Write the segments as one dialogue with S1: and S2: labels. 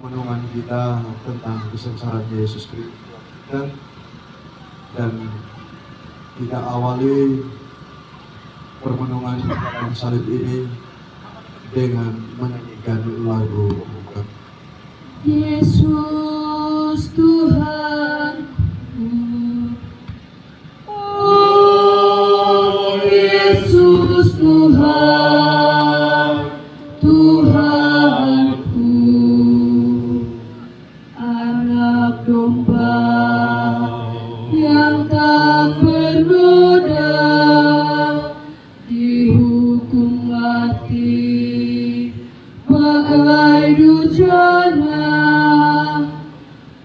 S1: Renungan kita tentang kesengsaraan Yesus Kristus dan kita awali permenungan yang salib ini dengan menyanyikan lagu
S2: Yesus Tuhanku,
S3: oh Yesus Tuhan,
S2: Tuhanku, anak domba yang tak bernoda, dihukum mati bagai durjana.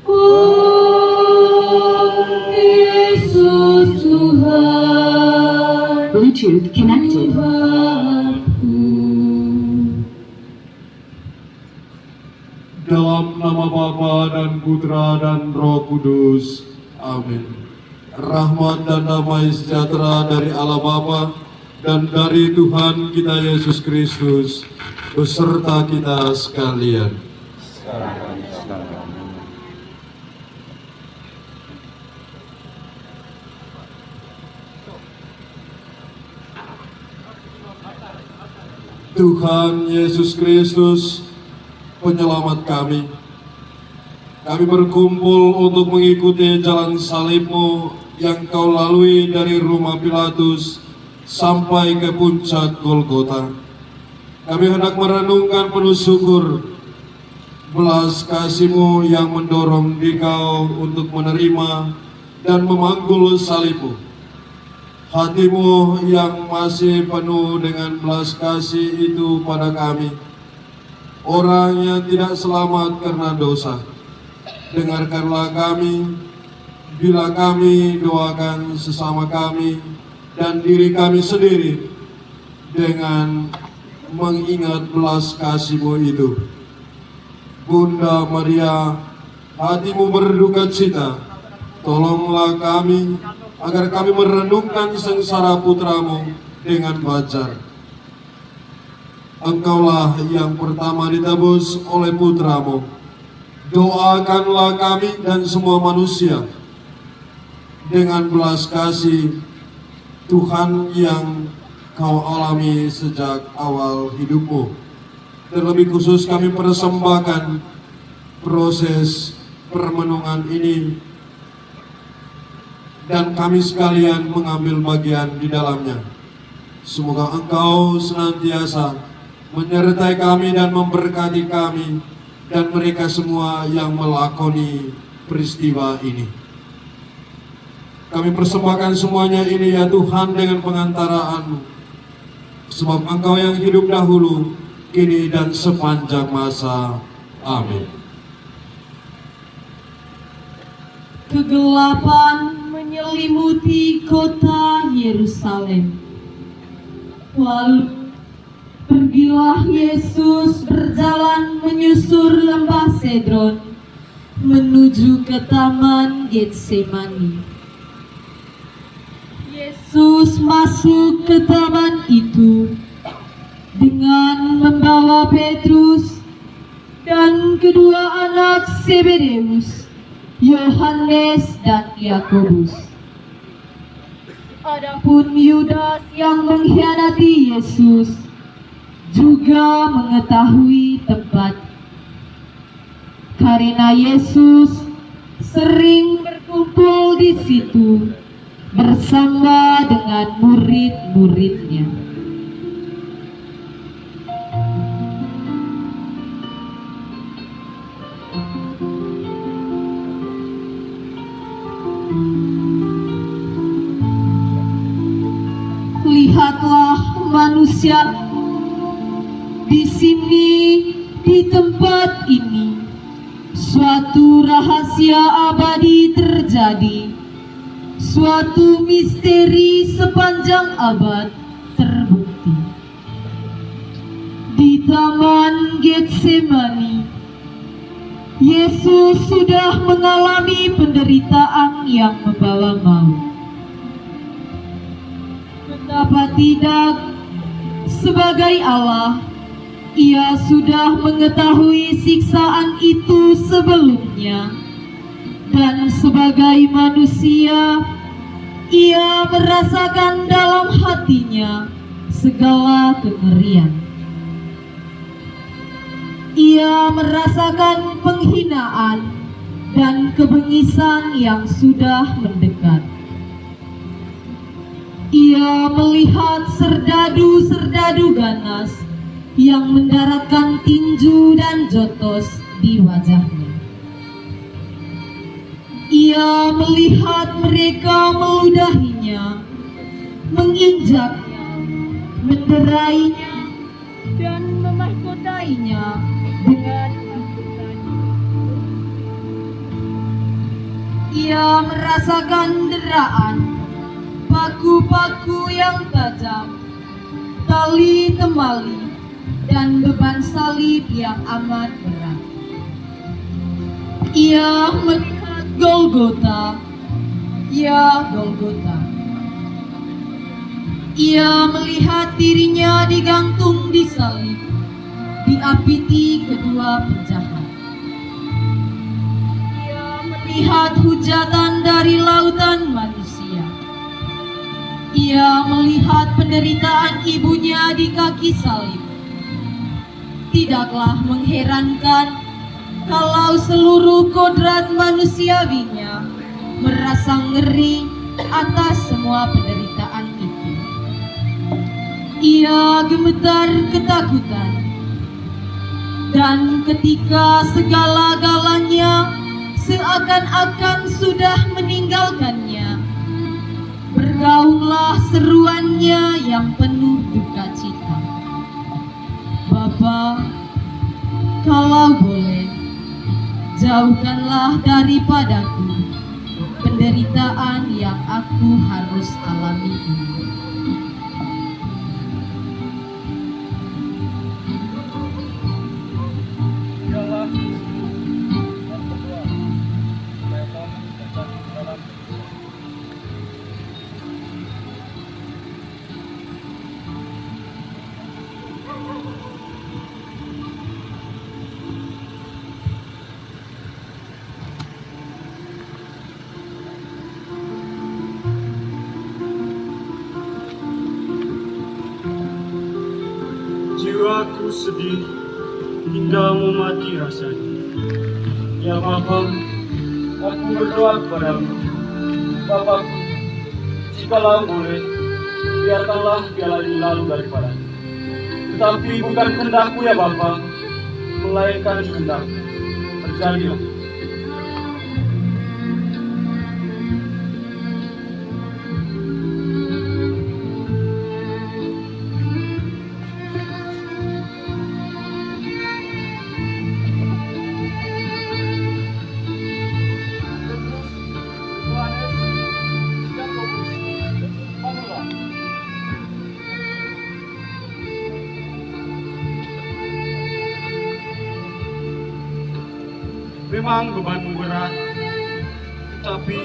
S2: Oh Yesus Tuhan,
S4: Bluetooth connected.
S2: Tuhanku.
S1: dalam nama Bapa dan Putra dan Roh Kudus. Amin. Rahmat dan damai sejahtera dari Allah Bapa dan dari Tuhan kita Yesus Kristus beserta kita sekalian. Tuhan Yesus Kristus, penyelamat kami. Kami berkumpul untuk mengikuti jalan salib-Mu yang Kau lalui dari rumah Pilatus sampai ke puncak Golgota. Kami hendak merenungkan penuh syukur belas kasih-Mu yang mendorong Dikau untuk menerima dan memanggul salib-Mu. Hati-Mu yang masih penuh dengan belas kasih itu pada kami, orang yang tidak selamat karena dosa. Dengarkanlah kami bila kami doakan sesama kami dan diri kami sendiri dengan mengingat belas kasih-Mu itu. Bunda Maria, hati-Mu berduka cita, tolonglah kami agar kami merenungkan sengsara putra-Mu dengan wajar. Engkaulah yang pertama ditebus oleh putra-Mu. Doakanlah kami dan semua manusia dengan belas kasih Tuhan yang Kau alami sejak awal hidup-Mu. Terlebih khusus kami persembahkan proses permenungan ini dan kami sekalian mengambil bagian di dalamnya. Semoga Engkau senantiasa menyertai kami dan memberkati kami dan mereka semua yang melakoni peristiwa ini. Kami persembahkan semuanya ini ya Tuhan dengan pengantara-Mu, sebab Engkau yang hidup dahulu, kini dan sepanjang masa. Amin.
S2: Kegelapan menyelimuti kota Yerusalem. Lalu pergilah Yesus berjalan menyusur lembah Cedron menuju ke taman Getsemani. Yesus masuk ke taman itu dengan membawa Petrus dan kedua anak Zebedeus, Yohanes dan Yakobus. Adapun Yudas yang mengkhianati Yesus juga mengetahui tempat, karena Yesus sering berkumpul di situ bersama dengan murid-muridnya. Lihatlah manusia di sini, di tempat ini. Suatu rahasia abadi terjadi, suatu misteri sepanjang abad terbukti. Di taman Getsemani, Yesus sudah mengalami penderitaan yang membawa maut. Betapa tidak, sebagai Allah, Ia sudah mengetahui siksaan itu sebagai manusia, ia merasakan dalam hatinya segala kengerian. Ia merasakan penghinaan dan kebengisan yang sudah mendekat. Ia melihat serdadu-serdadu ganas yang mendaratkan tinju dan jotos di wajahnya. Ia melihat mereka meludahinya, menginjaknya, menderainya, dan memahkotainya dengan angkutannya. Ia merasakan deraan, paku-paku yang tajam, tali temali, dan beban salib yang amat berat. Ia melihat Golgota, ya Golgota. Ia melihat dirinya digantung di salib, diapiti kedua penjahat. Ia melihat hujatan dari lautan manusia. Ia melihat penderitaan ibunya di kaki salib. Tidaklah mengherankan kalau seluruh kodrat manusiawinya merasa ngeri atas semua penderitaan itu. Ia gemetar ketakutan, dan ketika segala-galanya seakan-akan sudah meninggalkannya, bergaunglah seruannya yang penuh duka cita. Bapa, kalau boleh, jauhkanlah daripadaku penderitaan yang aku harus alami ini.
S4: Jiwaku sedih hingga mau mati rasanya. Ya Bapa, aku berdoa kepadamu. Bapakku, jikalau boleh, biarkanlah piala ini lalu daripadaku. Tetapi bukan kehendakku ya Bapa, melainkan kehendakmu. Terjadilah. Memang bebanmu berat, tetapi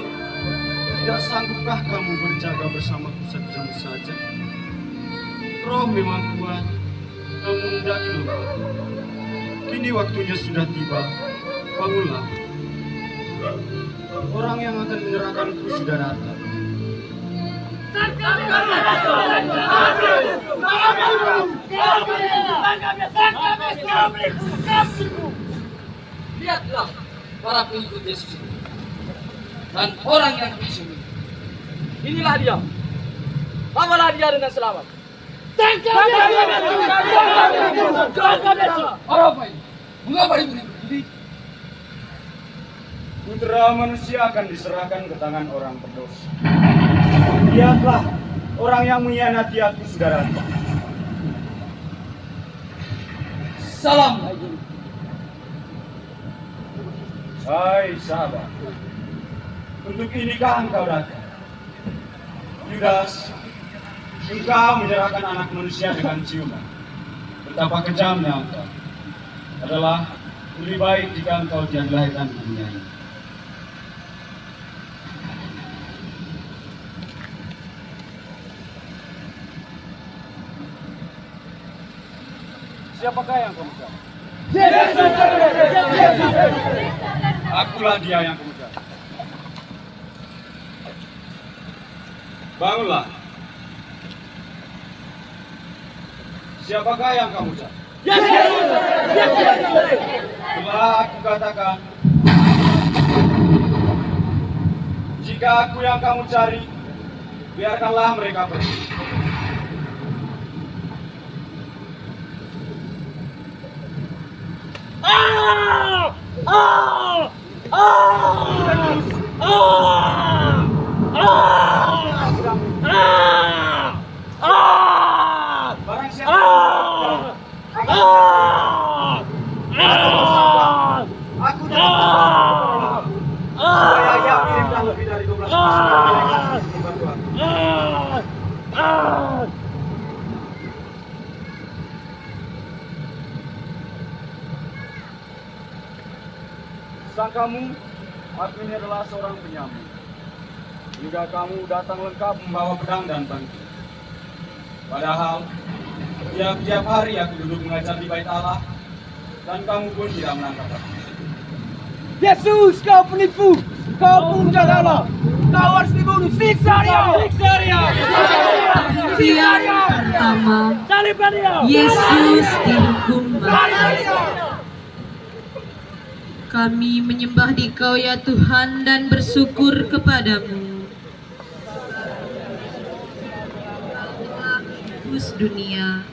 S4: tidak sanggupkah kamu berjaga bersamaku sejam saja? Roh memang kuat, namun daging lemah. Kini waktunya sudah tiba, bangunlah. Orang yang akan menyerahkanku sudah datang.
S5: Lihatlah para pengikut Yesus ini dan orang yang bersembunyi. Inilah dia. Bawalah dia dengan selamat. Tangkap dia. Orang apa ini? Mengapa ibu ini?
S4: Putra manusia akan diserahkan ke tangan orang berdosa. Lihatlah, orang yang mengkhianati aku sudah datang.
S5: Salam.
S4: Hai sahabat, untuk inikah engkau datang? Yudas, engkau menyerahkan anak manusia dengan ciuman. Betapa kejamnya engkau. Adalah lebih baik jika engkau tidak dilahirkan di dunia ini. Siapakah yang kau mencari? Akulah dia yang kau mencari. Bangunlah. Siapakah yang kamu cari? Telah aku katakan, jika aku yang kamu cari, biarkanlah mereka pergi. Barang siapa aku dan supaya ia kirimkan lebih dari 12 pasukan membantu aku. Sangkamu, aku ini adalah seorang penyamun. Hingga kamu datang lengkap membawa pedang dan bangku. Padahal, tiap hari aku duduk mengajar di Bait Allah, dan kamu pun tidak menangkap aku.
S5: Yesus, kau penipu, kau pemuja Allah, kau harus dibunuh. Siksa dia! Siksa dia!
S2: Yang pertama,
S5: Salibkan dia!
S2: Yesus dihukum mati.
S5: Salibkan dia!
S2: Kami menyembah Dikau ya Tuhan dan bersyukur kepadamu. Tebus dunia.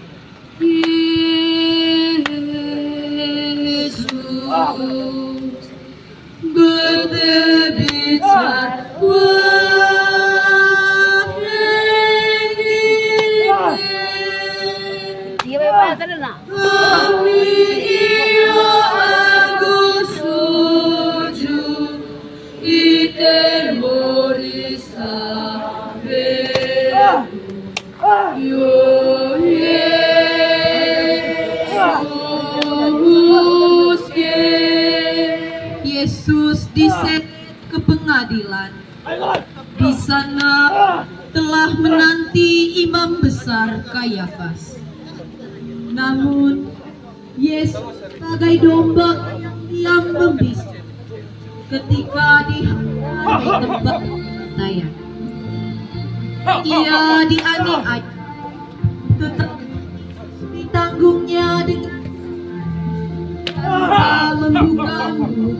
S2: Yesus berdebitan Yesus diseret ke pengadilan. Di sana telah menanti imam besar Kayafas. Namun Yesus sebagai domba yang membisu ketika di tempat tayang. Ia dianiaya, tetap ditanggungnya dengan membuka mulut.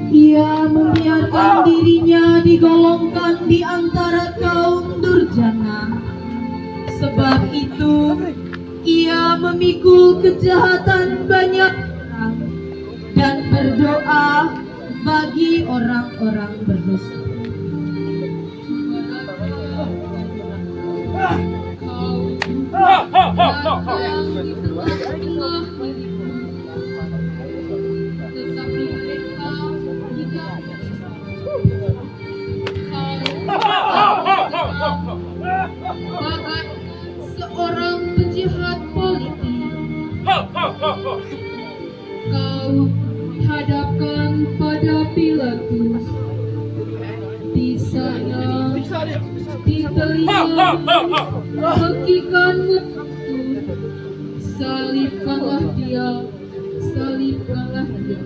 S2: Ia membiarkan dirinya digolongkan di antara kaum durjana. Sebab itu ia memikul kejahatan banyak orang dan berdoa bagi orang-orang berdosa. Bagai seorang penjahat politik, kau hadapkan pada Pilatus. Di sana diterima hakikanmu, salibkanlah dia, salibkanlah dia.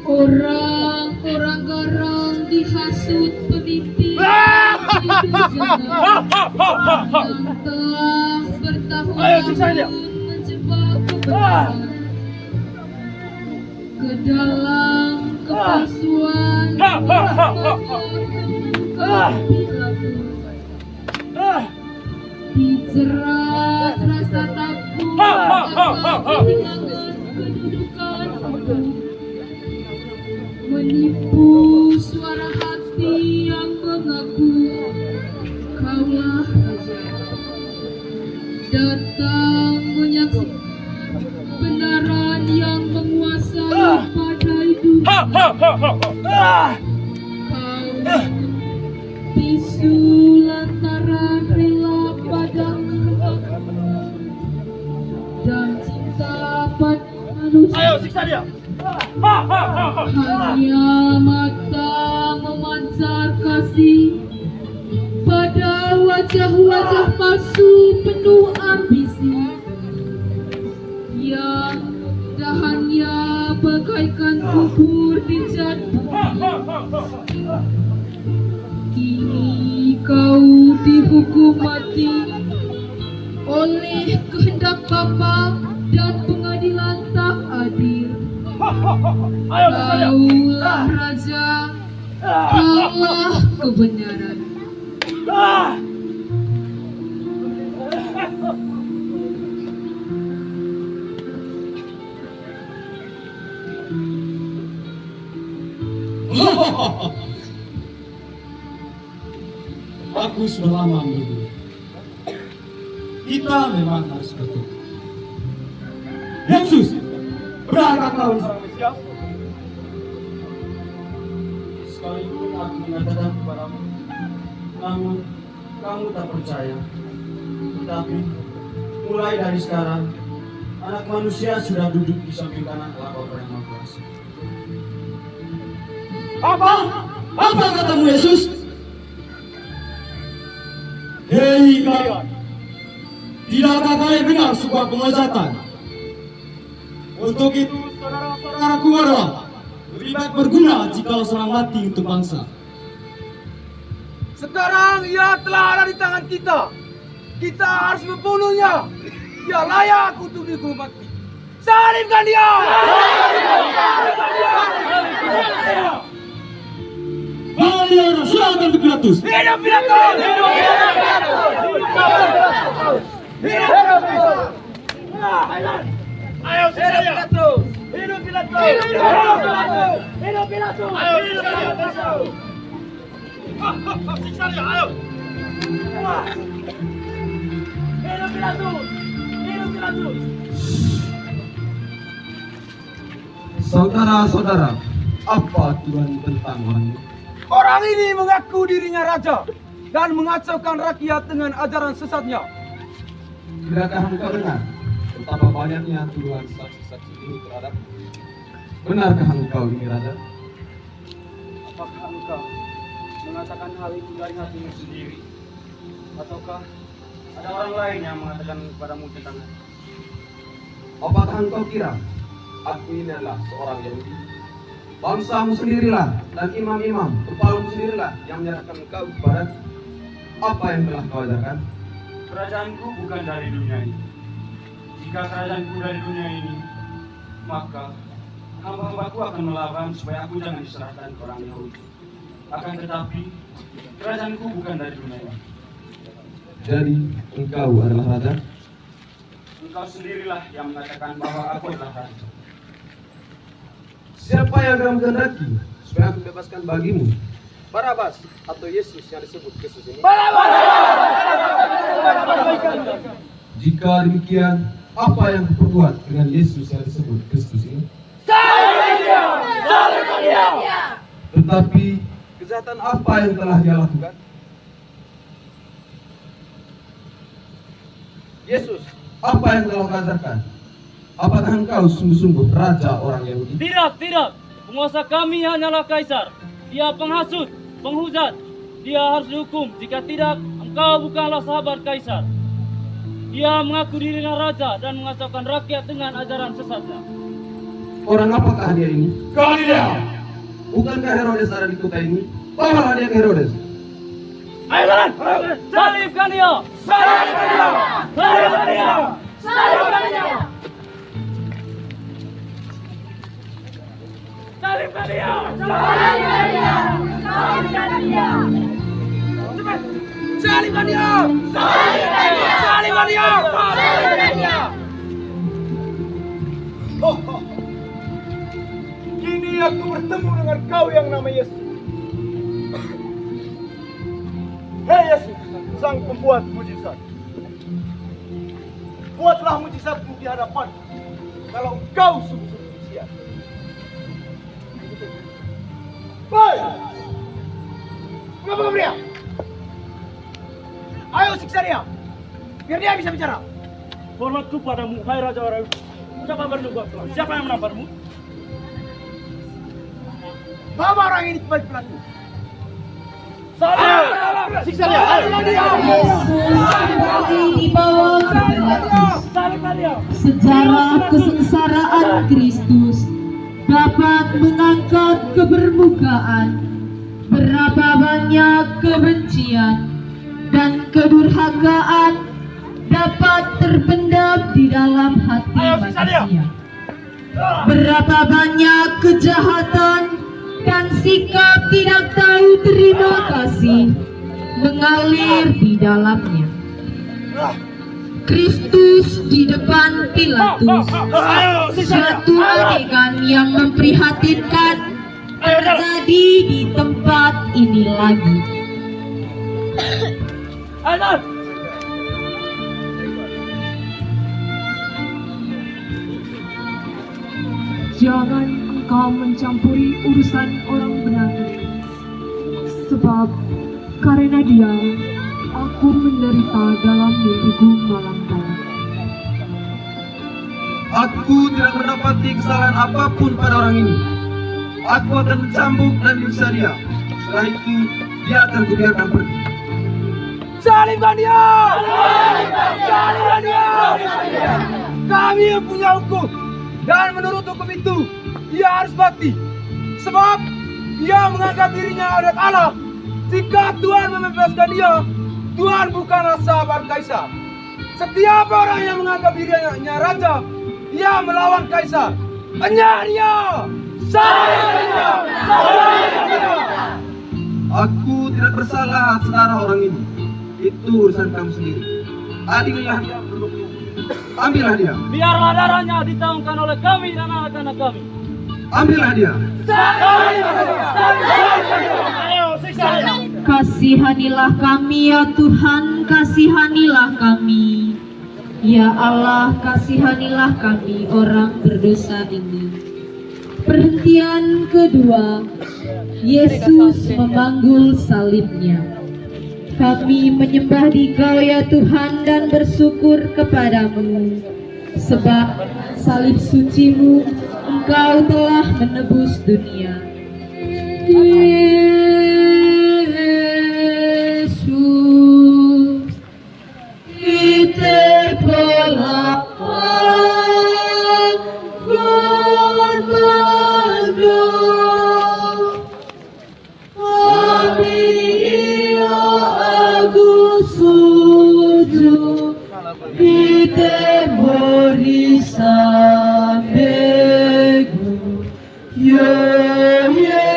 S2: Orang-orang garang dihasut pemimpin yang telah bertahun-tahun menjebak kebenaran ke dalam kepalsuan dijerat rasa takut akan kehilangan kedudukanmu, menipu suara hati yang mengaku kaulah raja, datang menyaksikan kebenaran yang menguasai badai dunia. Kau bisu lantaran rela padamu dan cinta pada manusia.
S5: Ayo siksa dia!
S2: Hanya mata memancar kasih pada wajah-wajah palsu penuh ambisi yang dahannya bagaikan kubur di jatuh. Kini kau dihukum mati oleh kehendak Bapa dan pengadilan tak adil. Kaulah Raja, kaulah kebenaran.
S6: Aku sudah lama menunggu. Kita memang harus bertemu. Yesus, benarkah kau seorang Mesias? Sekalipun aku mengatakan kepadamu, namun kamu tak percaya. Tetapi mulai dari sekarang, Anak Manusia sudah duduk di samping kanan Allah Bapa yang Maha Kuasa. Apa katamu, Yesus? Hei kalian, tidakkah kalian dengar sebuah pengajatan? Untuk itu, saudara-saudaraku adalah lebih baik berguna jika seorang mati untuk bangsa.
S7: Sekarang ia telah ada di tangan kita. Kita harus membunuhnya. Dia layak untuk dihukum mati. Salibkan dia!
S6: Kalian serahkan ke Pilatus.
S7: Hidup Pilatus! Hidup Pilatus! Hidup Pilatus! Ayo Pilatus! Hidup Pilatus! Hidup Pilatus! Hidup Pilatus! Ayo Pilatus! Siksa dia, ayo! Hidup Pilatus! Hidup Pilatus!
S6: Saudara-saudara, apa tujuan tentang orang ini?
S7: Orang ini mengaku dirinya raja dan mengacaukan rakyat dengan ajaran sesatnya.
S6: Tidakkah engkau dengar betapa banyaknya tuduhan saksi-saksi ini terhadap? Benarkah engkau ini raja?
S4: Apakah engkau mengatakan hal itu dari hatimu sendiri? Ataukah ada orang lain yang mengatakan kepadamu tentang hal itu?
S6: Apakah engkau kira aku ini adalah seorang Yahudi? Bangsamu sendirilah dan imam-imam, kepalamu sendirilah yang menyerahkan engkau kepada apa yang telah kau ajarkan.
S4: Kerajaanku bukan dari dunia ini. Jika kerajaanku dari dunia ini, maka hamba-hambaku akan melawan supaya aku jangan diserahkan ke orang Yahudi. Akan tetapi, kerajaanku bukan dari dunia ini.
S6: Jadi engkau adalah raja?
S4: Engkau sendirilah yang mengatakan bahwa aku adalah raja.
S6: Siapa yang kamu kehendaki supaya aku bebaskan bagimu?
S7: Barabas atau Yesus yang disebut Kristus ini?
S6: Jika demikian, apa yang kuperbuat dengan Yesus yang disebut Kristus ini? Tetapi kejahatan apa yang telah dia lakukan? Yesus, apa yang telah kau ajarkan? Apakah engkau sungguh-sungguh raja orang Yahudi?
S5: Tidak. Penguasa kami hanyalah Kaisar. Dia penghasut, penghujat. Dia harus dihukum. Jika tidak, engkau bukanlah sahabat Kaisar. Dia mengaku dirinya raja dan mengacaukan rakyat dengan ajaran sesatnya.
S6: Orang apakah dia ini?
S7: Galilea!
S6: Bukankah Herodes ada di kota ini? Bawalah dia ke Herodes.
S7: Ayo jalan!
S5: Salibkan dia!
S7: Salibkan dia! Salibkan dia! Salibkan dia! Salibkan dia! Salibkan dia! Salibkan dia! Cepat! Salibkan dia! Salibkan dia! Salibkan dia! Salibkan dia! Kini aku bertemu dengan kau yang nama Yesus. Hei Yesus, sang pembuat mujizat. Buatlah mujizatmu di hadapan. Kalau engkau sungguh-sungguh Mesias. Baik. Mengapa dia? Ayo siksa dia. Biar dia bisa bicara.
S5: Hormatku padamu, hai Raja orang. Siapa bernunggu? Siapa yang menamparmu?
S7: Bawa orang ini sebagai pelaku.
S5: Siksa dia!
S2: Yesus kembali dibawa ke Pilatus. Sejarah kesengsaraan Kristus dapat mengangkat kebermukaan Berapa banyak kebencian dan kedurhakaan dapat terpendam di dalam hati manusia. Berapa banyak kejahatan dan sikap tidak tahu terima kasih mengalir di dalamnya. Kristus di depan Pilatus, suatu adegan yang memprihatinkan terjadi di tempat ini lagi.
S8: Jangan engkau mencampuri urusan orang benar, sebab karena dia, aku menderita dalam mimpiku malam tadi.
S6: Aku tidak mendapati kesalahan apapun pada orang ini. Aku akan mencambuk dan menyiksa dia. Setelah itu, dia akan kubiarkan pergi.
S7: Salibkan dia! Salibkan dia! Kami yang punya hukum, dan menurut hukum itu, dia harus mati. Sebab dia menganggap dirinya anak Allah. Jika Tuhan membebaskan dia, Tuhan bukanlah sahabat kaisar. Setiap orang yang menganggap dirinya raja, dia melawan kaisar. Enyah dia! Salibkan dia! Salibkan dia!
S6: Aku tidak bersalah saudara orang ini. Itu urusan kamu sendiri. Adililah dia, ambillah dia.
S5: Biarlah darahnya ditanggung oleh kami dan anak-anak kami.
S6: Ambillah dia.
S2: Kasihanilah kami ya Tuhan, kasihanilah kami. Ya Allah, kasihanilah kami orang berdosa ini. Perhentian kedua, Yesus memanggul salibnya. Kami menyembah Dikau ya Tuhan dan bersyukur kepadamu, sebab salib suci-Mu Engkau telah menebus dunia. Yesus, kita pelapang berdoa, amin ya aku sujud, kita beri sambegu, ya Yesus,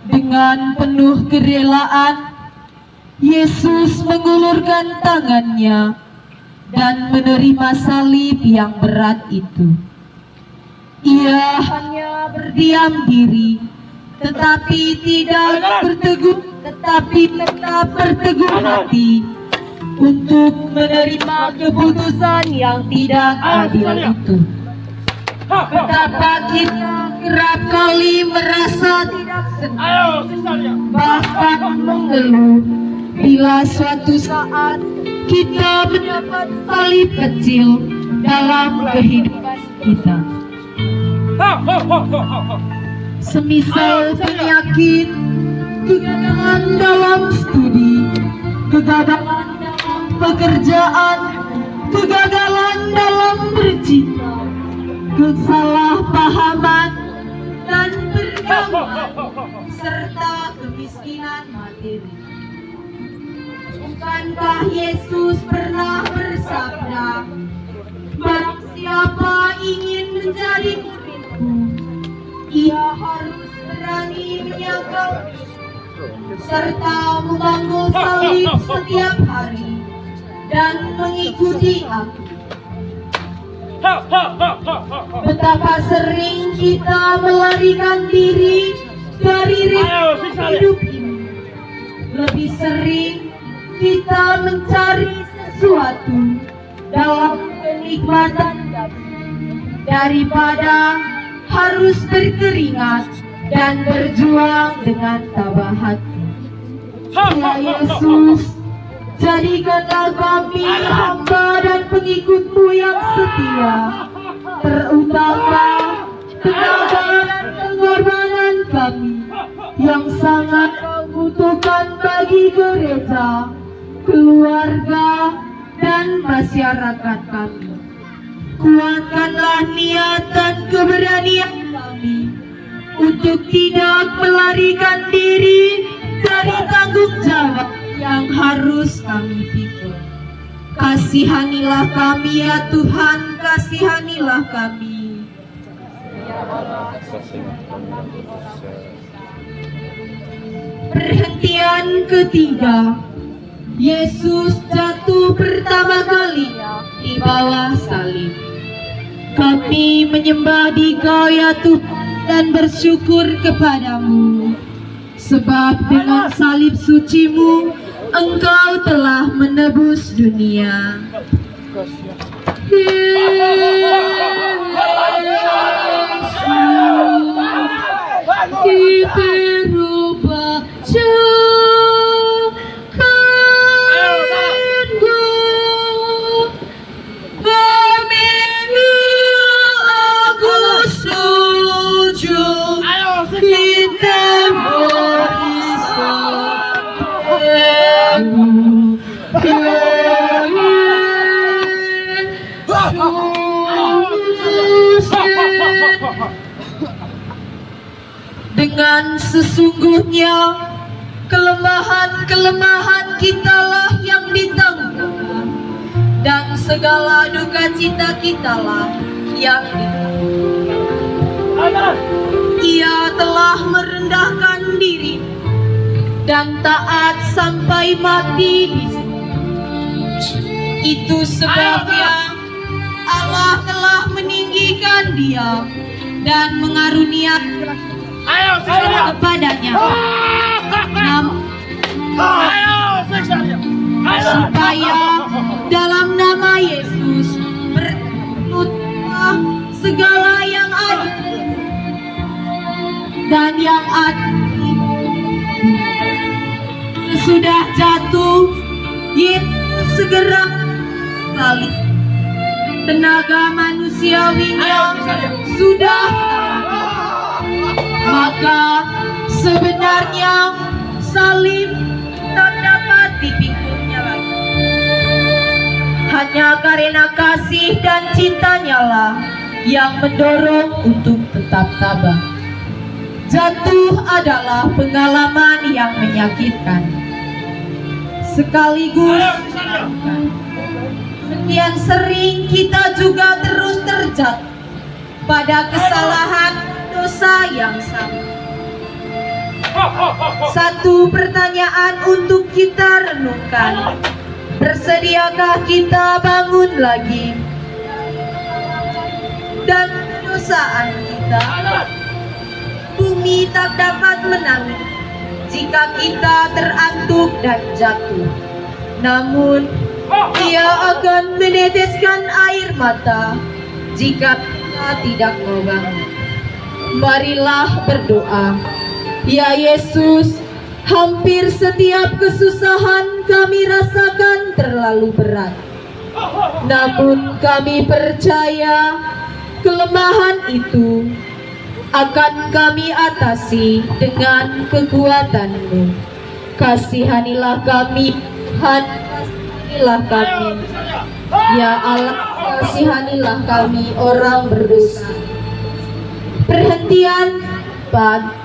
S2: Dengan penuh kerelaan, Yesus mengulurkan tangannya dan menerima salib yang berat itu. Ia hanya berdiam diri, tetapi tetap berteguh hati untuk menerima keputusan yang tidak adil itu. Betapa kita kerap kali merasa tidak senang, bahkan mengeluh bila suatu saat kita mendapat salib kecil dalam kehidupan kita. Semisal penyakit, kegagalan dalam studi, kegagalan dalam pekerjaan, kegagalan dalam bercinta, kesalahpahaman dan pergaulan, serta kemiskinan materi. Bukankah Yesus pernah bersabda, barang siapa ingin menjadi muridku, ia harus berani menyangkal serta memanggul salib setiap hari dan mengikuti aku. Betapa sering kita melarikan diri dari ritme hidup ini. Lebih sering kita mencari sesuatu dalam kenikmatan daripada harus berkeringat dan berjuang dengan tabah hati. Ya Yesus, jadikanlah kami hamba dan pengikut-Mu yang setia, terutama tenaga dan pengorbanan kami yang sangat membutuhkan bagi gereja, keluarga, dan masyarakat kami. Kuatkanlah niat dan keberanian kami untuk tidak melarikan diri dari tanggung jawab yang harus kami pikul. Kasihanilah kami ya Tuhan, kasihanilah kami. Perhentian ketiga, Yesus jatuh pertama kali di bawah salib. Kami menyembah Dikau ya Tuhan dan bersyukur kepadamu, sebab dengan salib suci-Mu Engkau telah menebus dunia. Dengan sesungguhnya kelemahan-kelemahan kitalah yang ditanggung, dan segala duka cita kitalah yang ditanggung. Ia telah merendahkan diri dan taat sampai mati di situ. Itu sebabnya Allah telah meninggikan Dia dan mengaruniakan kepadanya supaya dalam nama Yesus berlututlah segala yang ada dan yang ada. Sesudah jatuh, Yesus segera balik. Tenaga manusiawinya sudah, maka sebenarnya salib tak dapat dipikulnya lagi. Hanya karena kasih dan cintanya lah yang mendorong untuk tetap tabah. Jatuh adalah pengalaman yang menyakitkan, sekaligus sekian sering kita juga terus terjatuh pada kesalahan dosa yang sama. Satu pertanyaan untuk kita renungkan: bersediakah kita bangun lagi dan kedosaan kita? Bumi tak dapat menangis jika kita terantuk dan jatuh, namun Ia akan meneteskan air mata jika kita tidak mau bangun. Marilah berdoa. Ya Yesus, hampir setiap kesusahan kami rasakan terlalu berat, namun kami percaya kelemahan itu akan kami atasi dengan kekuatan-Mu. Kasihanilah kami, Tuhan, kasihanilah kami. Ya Allah, kasihanilah kami orang berdosa. Perhentian 4.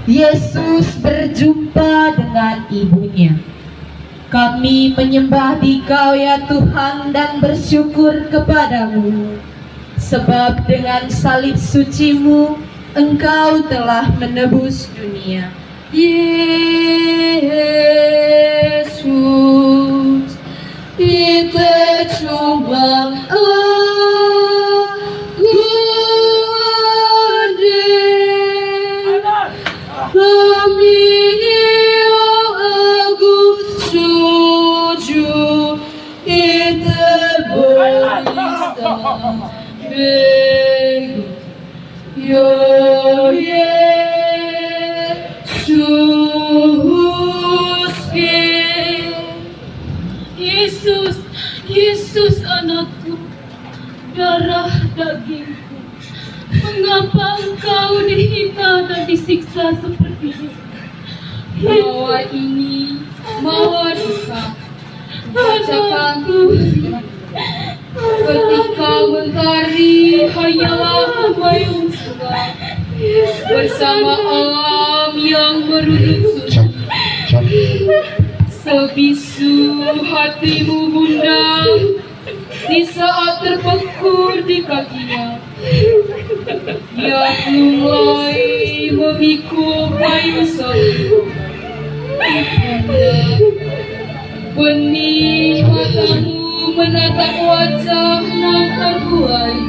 S2: Yesus berjumpa dengan ibunya. Kami menyembah Dikau ya Tuhan dan bersyukur kepadamu, sebab dengan salib suci-Mu Engkau telah menebus dunia. Yesus, kita coba kami
S3: bisa bego. Yo Yesus, Yesus anakku, darah dagingku, mengapa engkau dihina dan disiksa seperti ini? Mawa ini, mawa duka, bacakanku. Ketika mentari hanyalah payung surga, bersama alam yang merunut sunyi. Sebisu hatimu bunda, di saat terpekur di kakinya, ia mulai memikul kayu salib. Bunda, benih matamu menatap wajah nan terbuai,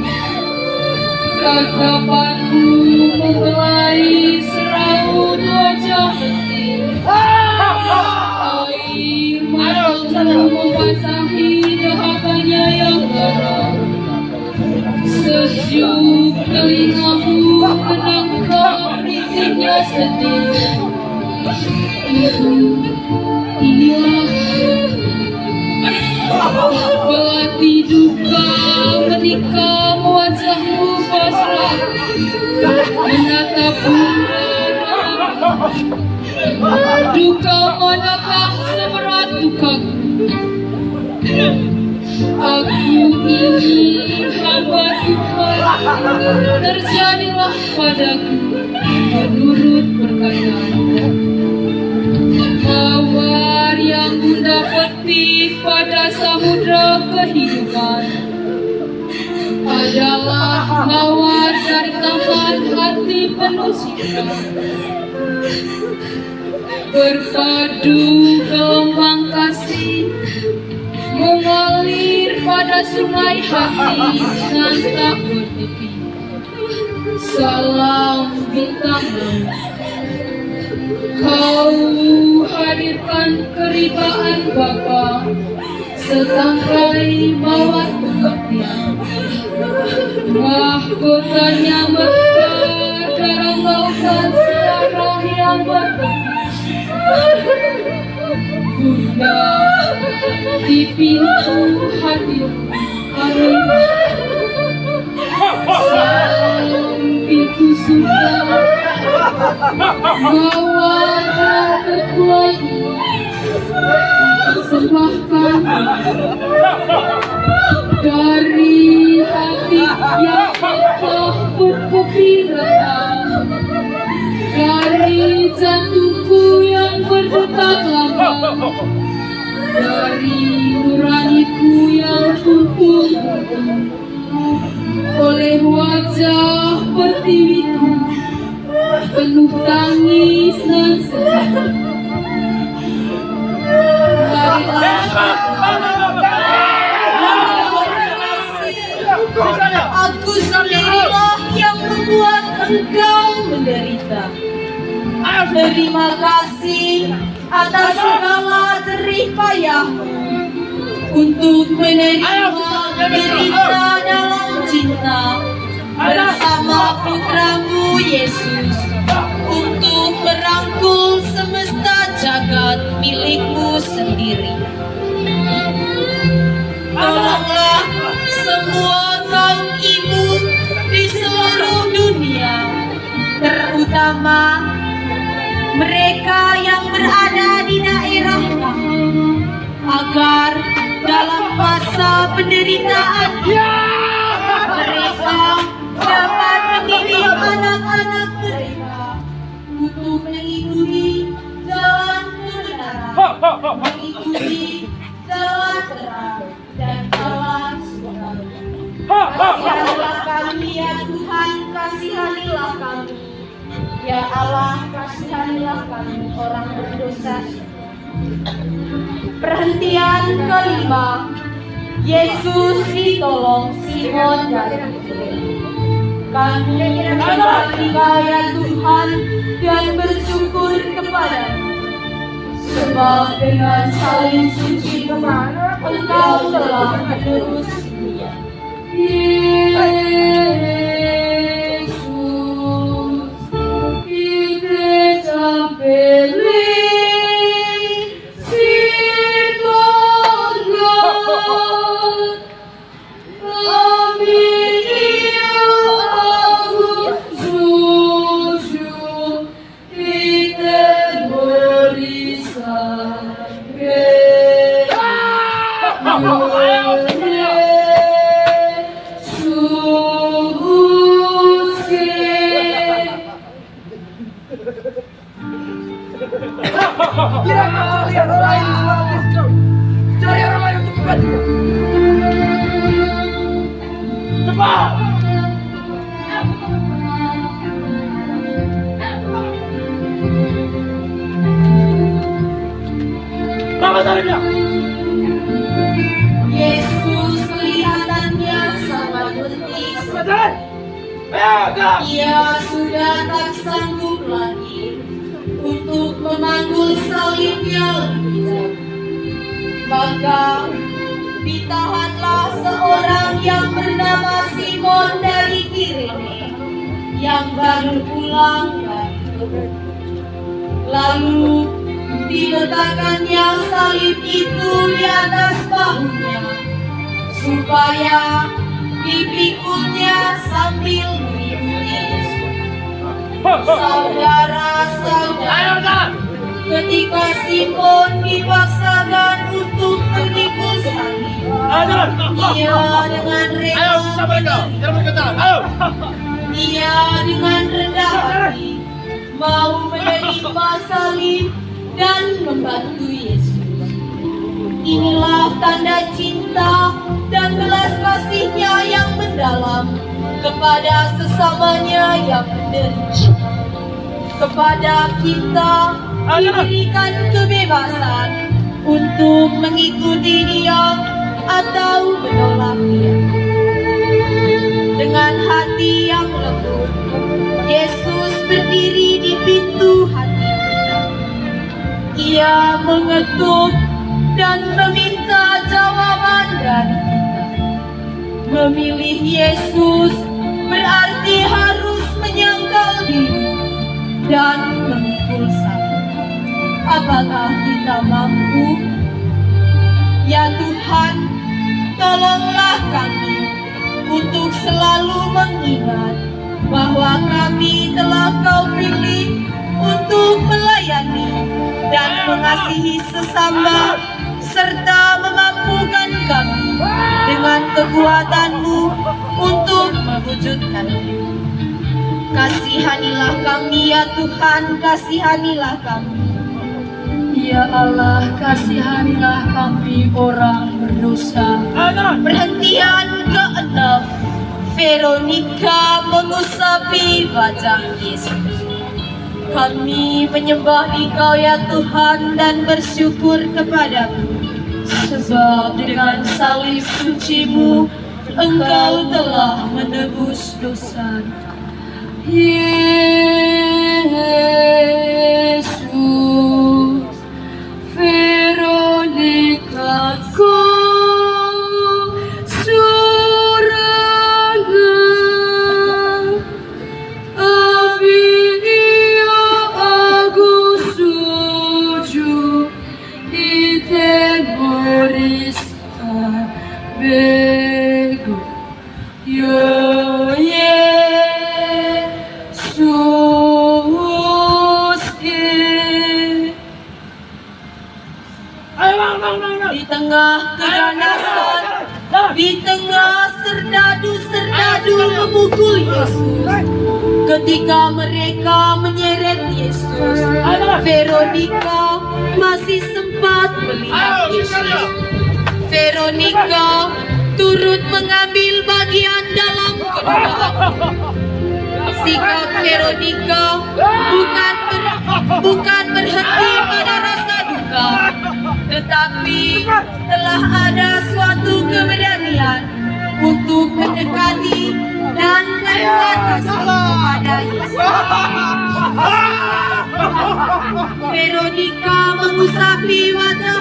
S3: tatapanmu membelai seraut wajah letih. Air matamu membasahi dahakanya yang garam, sejuk telingamu menangkap rintiknya sedih. Inilah belati duka menikam wajahmu pasrah, menatap bunda. Duka manakah seberat dukaku? Aku ini hamba Tuhan, terjadilah padaku menurut perkataan. Mawar yang bunda petik pada samudra kehidupan adalah mawar dari taman hati penuh cinta. Berpadu gelombang kasih mengalir pada sungai hati nan tak bertepi. Salam bintang laut, kau hadirkan keribaan Bapa, setangkai mawar pengertian. Mahkotanya mekar dalam lautan searah yang bertepi. Bunda, di pintu hatimu pintu surga, mawar terkuat persembahkan dari hati yang telah berkopi rata, dari jantungku yang berdetak lambat, dari nuraniku yang tutup oleh wajah pertiwiku penuh tangis dan sedih.
S2: Aku sendirilah yang membuat engkau menderita. Terima kasih atas segala jerih payahmu untuk menerima derita dalam cinta bersama putramu Yesus, untuk merangkul semesta jagat milikmu sendiri. Tolonglah semua kaum ibu di seluruh dunia, terutama mereka yang berada di daerah kamu, agar dalam masa penderitaan mereka dapat mendidik anak-anak mereka untuk mengikuti jalan kebenaran, mengikuti jalan terang dan jalan surga. Kasihilah kami ya Tuhan, kasihanilah kami ya Allah, kasihanilah kami orang berdosa. Perhentian kelima, Yesus ditolong Simon dan Petrus. Kami menyembah ya Tuhan dan bersyukur kepada-Mu. Sebab dengan salib suci Engkau telah menebus dunia. Yesus, Igreja Belém, se tornou caminho sujo e temorizar.
S7: Kira kalian orang ini semua diskon. Cari orang lain untuk membantunya. Cepat! Bawa salibnya.
S2: Yesus kelihatannya sangat letih. Ia sudah tak sanggup lagi untuk memanggul salibnya lebih jauh. Maka ditahanlah seorang yang bernama Simon dari Kirene yang baru pulang dari kebun. Lalu diletakkannya salib itu di atas bahunya supaya dipikulnya sambil mengikuti Yesus. Saudara-saudara, ketika Simon dipaksakan untuk memikul salib, ia dengan rendah hati mau menerima salib dan membantu Yesus. Inilah tanda cinta dan belas kasihnya yang mendalam kepada sesamanya yang menderita. Kepada kita diberikan kebebasan untuk mengikuti Dia atau menolak Dia. Dengan hati yang lembut, Yesus berdiri di pintu hati kita. Ia mengetuk dan meminta jawaban dari kita. Memilih Yesus berarti harus menyangkal diri dan memikul salib. Apakah kita mampu? Ya Tuhan, tolonglah kami untuk selalu mengingat bahwa kami telah Kau pilih untuk melayani dan mengasihi sesama, serta memampukan kami dengan kekuatan-Mu untuk mewujudkannya. Kasihanilah kami ya Tuhan, kasihanilah kami. Ya Allah, kasihanilah kami orang berdosa. Perhentian ke-6, Veronica mengusapi wajah Yesus. Kami menyembah Engkau ya Tuhan dan bersyukur kepadamu, sebab dengan salib suci-Mu Engkau telah menebus dosa. Yesus, Veronica ku surangan, abi ia aku suju, itemorisca bego, yo di tengah keganasan, di tengah serdadu-serdadu memukul Yesus. Ketika mereka menyeret Yesus, Veronica masih sempat melihat Yesus. Veronica turut mengambil bagian dalam kedukaan. Sikap Veronica bukan berhenti pada rasa duka, tetapi telah ada suatu keberanian untuk mendekati dan berikan kasih kepada Yesus. Veronica mengusapi wajah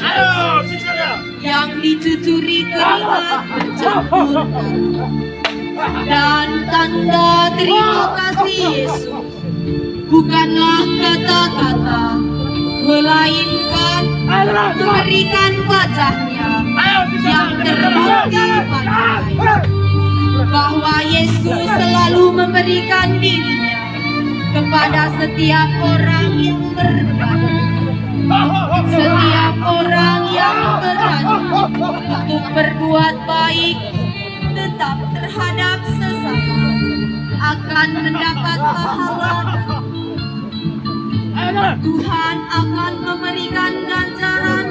S2: yang dicucuri keringat bercampur darah. Dan tanda terima kasih Yesus bukanlah kata-kata, melainkan memberikan wajahnya yang terbukti pada air, bahwa Yesus selalu memberikan dirinya kepada setiap orang yang berbuat, setiap orang yang berani untuk berbuat baik tetap terhadap sesama akan mendapat pahala. Tuhan akan memberikan ganjaran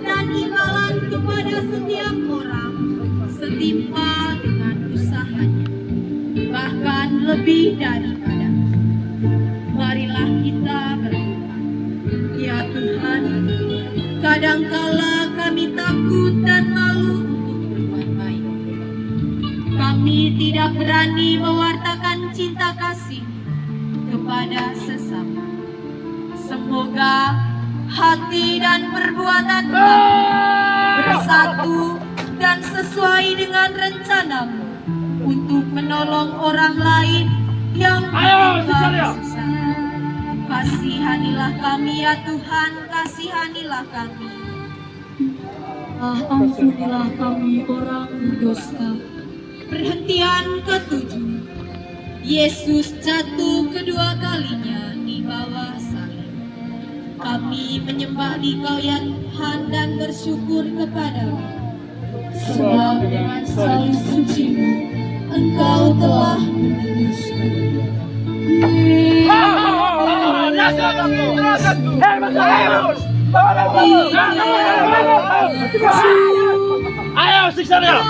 S2: dan imbalan kepada setiap orang setimpal dengan usahanya, bahkan lebih daripada. Marilah kita berdoa. Ya Tuhan, kadangkala kami takut dan malu untuk berbuat baik. Kami tidak berani mewartakan cinta kasih kepada sesama. Semoga hati dan perbuatan kami bersatu dan sesuai dengan rencana-Mu untuk menolong orang lain yang bertimpa kesusahan. Kasihanilah kami ya Tuhan, kasihanilah kami.
S8: Ampunilah kami orang berdosa.
S2: Perhentian ke-7. Yesus jatuh kedua kalinya di bawah salib. Kami menyembah Dikau ya Tuhan dan bersyukur kepadamu, sebab dengan salib suci-Mu Engkau telah menebusku.
S5: Ayo siksa dia.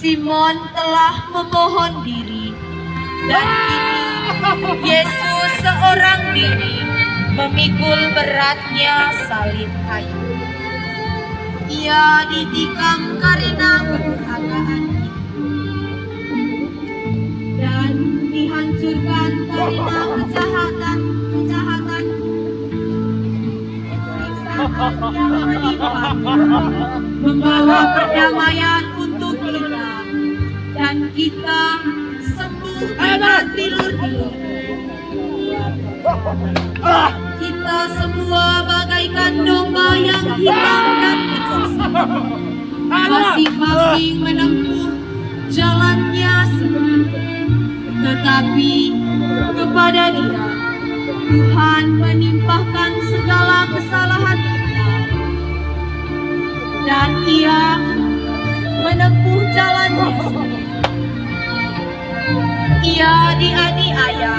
S2: Simon telah memohon diri, dan kini Yesus seorang diri memikul beratnya salib kayu. Ia ditikam karena kedurhakaan dan dihancurkan karena kejahatan siksaan yang menimpanya, membawa perdamaian untuk kita, dan kita sembuh dengan tilur-tilur. Kita semua bagaikan domba yang hilang dan tersesat, masing-masing menempuh jalannya sendiri. Tetapi kepada Dia Tuhan menimpahkan segala kesalahan kita, dan Ia menempuh jalannya sendiri. Ia dianiaya,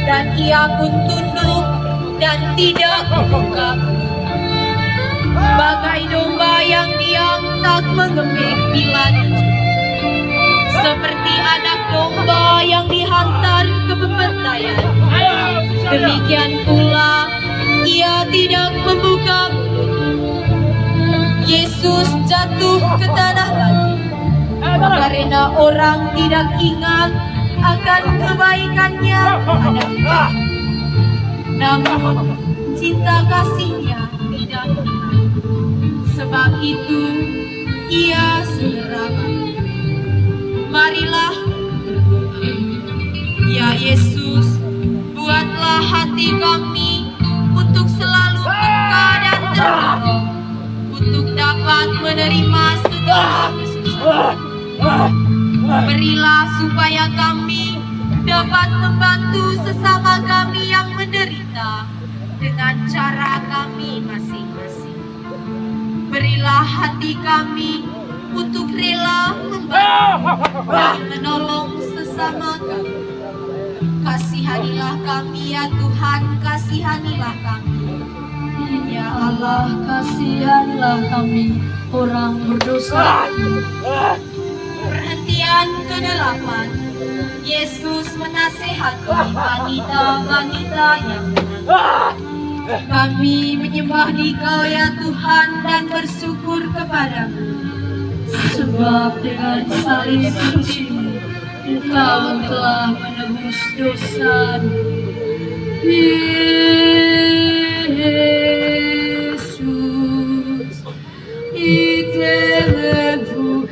S2: dan Ia pun tunduk dan tidak membuka mulutnya. Bagai domba yang diam tak mengembik bila dicuri, seperti anak domba yang dihantar ke pembantaian, demikian pula Ia tidak membuka mulutnya. Yesus jatuh ke tanah lagi karena orang tidak ingat akan kebaikannya kepada kita. Namun cinta kasih-Nya tidak hilang. Sebab itu Ia segera balik. Marilah berdoa. Ya Yesus, buatlah hati kami untuk selalu peka dan terdorong untuk dapat menerima segala kesusahan. Berilah supaya kami dapat membantu sesama kami yang menderita dengan cara kami masing-masing. Berilah hati kami untuk rela membantu dan menolong sesama kami. Kasihanilah kami ya Tuhan, kasihanilah kami.
S8: Ya Allah, kasihanilah kami orang berdosa.
S2: Perhentian ke-8. Yesus menasehati wanita-wanita yang benar. Kami menyembah Dikau ya Tuhan dan bersyukur kepadamu.
S8: Sebab dengan salib suci-Mu, Engkau telah menebus dosa. Yesus, itelebu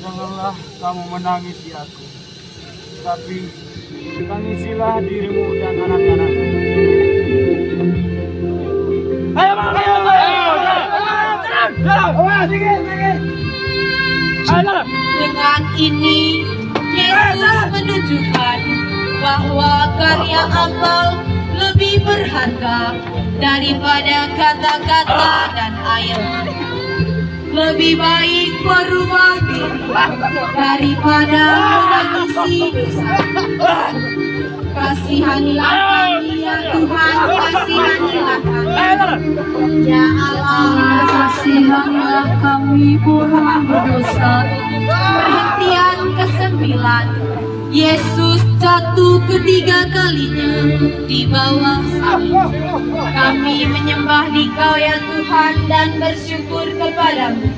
S4: Janganlah kamu menangisi aku, tapi tangisilah dirimu dan anak-anakmu.
S2: Dengan ini, Yesus menunjukkan bahwa karya amal lebih berharga daripada kata-kata dan air. Lebih baik berubah diri daripada menangisi dosa. Kasihanilah kami ya Tuhan, kasihanilah kami. Ya Allah,
S8: kasihanilah kami orang berdosa.
S2: Perhentian ke-9. Yesus jatuh ketiga kalinya di bawah salib. Kami menyembah Dikau ya Tuhan dan bersyukur kepadamu.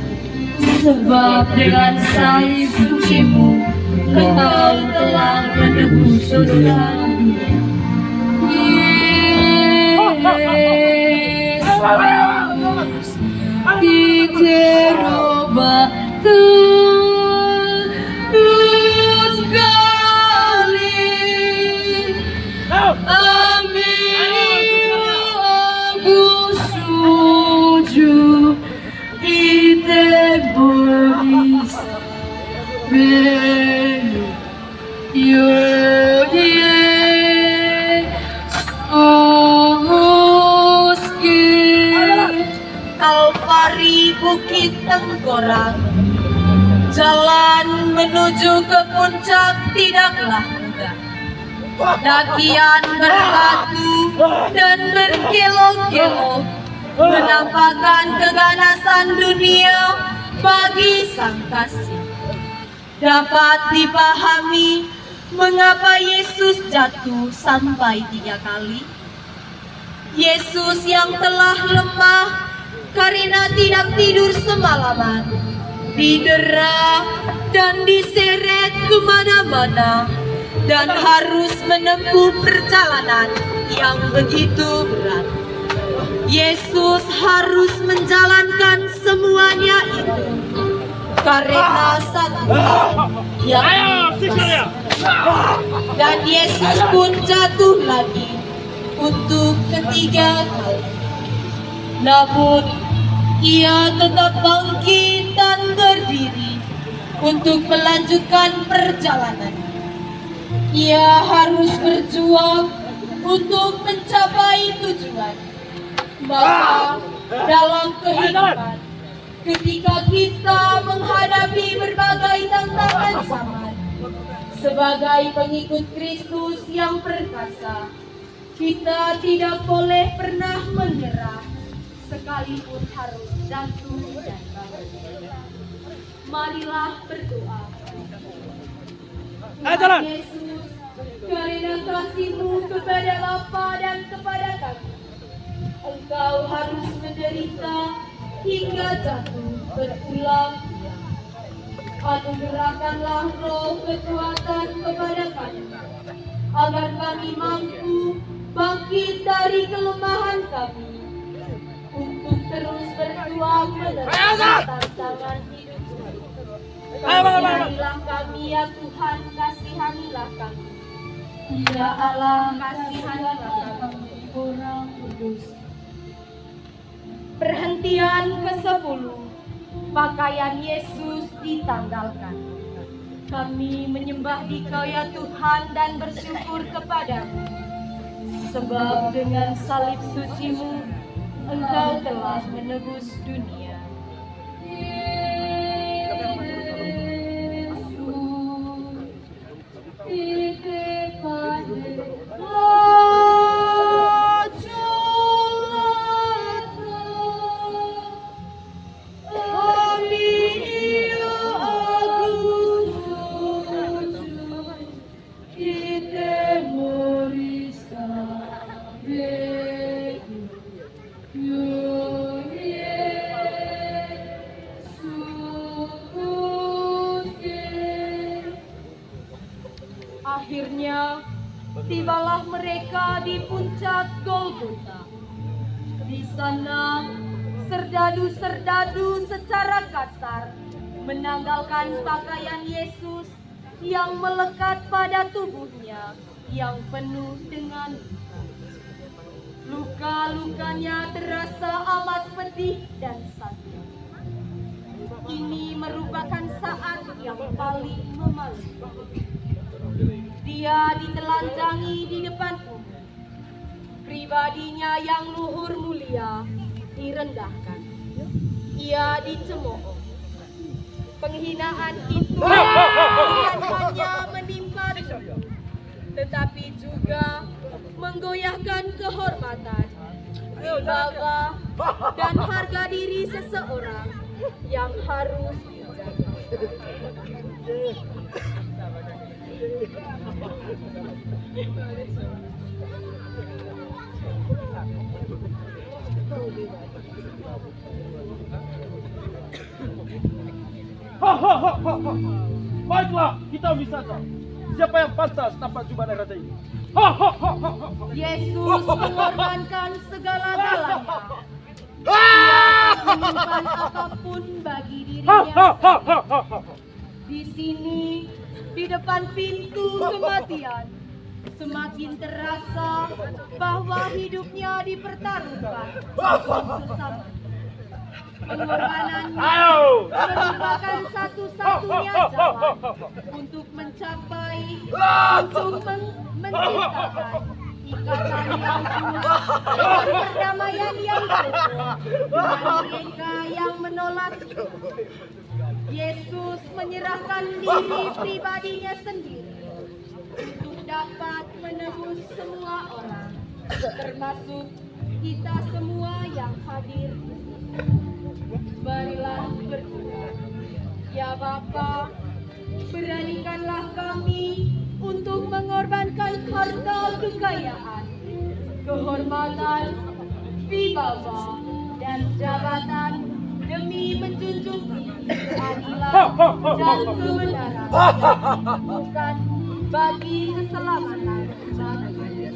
S8: Sebab dengan salib suci-Mu, Engkau telah menebus dosa dunia. Yesus, diteroba
S2: Kalvari Bukit Tengkorak. Jalan menuju ke puncak tidaklah mudah. Dakian berbatu dan berkelok-kelok menampakkan keganasan dunia bagi sang kasih. Dapat dipahami mengapa Yesus jatuh sampai 3 kali. Yesus yang telah lemah karena tidak tidur semalaman, didera dan diseret kemana-mana, dan harus menempuh perjalanan yang begitu berat. Yesus harus menjalankan semuanya itu karena satu yang dikasih. Dan Yesus pun jatuh lagi untuk ketiga kali. Namun Ia tetap bangkit dan berdiri untuk melanjutkan perjalanan. Ia harus berjuang untuk mencapai tujuan. Maka dalam kehidupan, ketika kita menghadapi berbagai tantangan zaman, sebagai pengikut Kristus yang perkasa, kita tidak boleh pernah menyerah, sekalipun harus jatuh dan bangun. Marilah berdoa. Tuhan Yesus, karena kasih-Mu kepada Bapa dan kepada kami, Engkau harus menderita hingga jatuh berulang-ulang. Anugerahkanlah roh kekuatan kepada kami, agar kami mampu bangkit dari kelemahan kami untuk terus berjuang menerima tantangan hidup ini. Kasihanilah kami ya Tuhan, kasihanilah kami. Ya Allah, kasihanilah kami orang berdosa. Perhentian ke-10. pakaian Yesus ditanggalkan. Kami menyembah Dikau ya Tuhan dan bersyukur kepadamu, sebab dengan salib suci-Mu Engkau telah menebus dunia. Akhirnya tibalah mereka di puncak Golgota. Di sana serdadu-serdadu secara kasar menanggalkan pakaian Yesus yang melekat pada tubuhnya yang penuh dengan luka. Luka-lukanya terasa amat pedih dan sakit. Ini merupakan saat yang paling memalukan. Dia ditelanjangi di depan umum. Pribadinya yang luhur mulia direndahkan. Ia dicemooh. Penghinaan itu bukan hanya menimpa tubuh, tetapi juga menggoyahkan kehormatan, wibawa, dan harga diri seseorang yang harus dijaga.
S9: Baiklah, kita bisa saja. Siapa yang pantas tanpa jubah raja ini?
S2: Yesus mengorbankan segala-galanya. Dia menyimpan apapun bagi dirinya. Di sini, di depan pintu kematian, semakin terasa bahwa hidupnya dipertaruhkan sesama. Pengorbanannya merupakan satu-satunya jalan untuk mencapai, untuk menciptakan ikatan yang kuat dan perdamaian yang kokoh dengan mereka yang menolak. Yesus menyerahkan diri pribadinya sendiri untuk dapat menebus semua orang, termasuk kita semua yang hadir di sini. Marilah berdoa. Ya Bapa, beranikanlah kami untuk mengorbankan harta kekayaan, kehormatan, wibawa, dan jabatan demi menjunjung tinggi keadilan dan kebenaran, bukan bagi keselamatan manusia.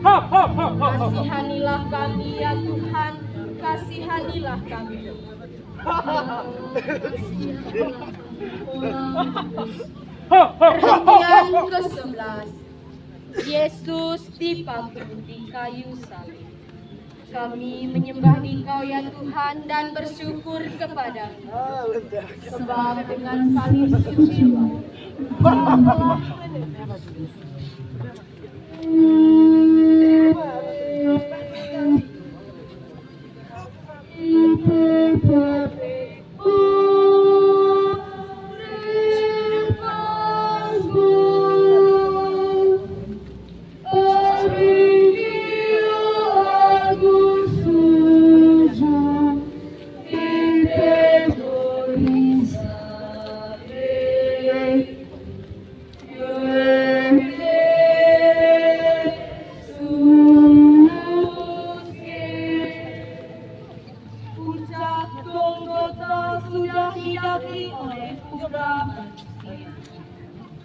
S2: Kasihanilah kami ya Tuhan, kasihanilah kami. Perhentian ke-11. Yesus dipaku di kayu salib. Kami menyembah Dikau ya Tuhan dan bersyukur kepadamu, sebab dengan salib suci-Mu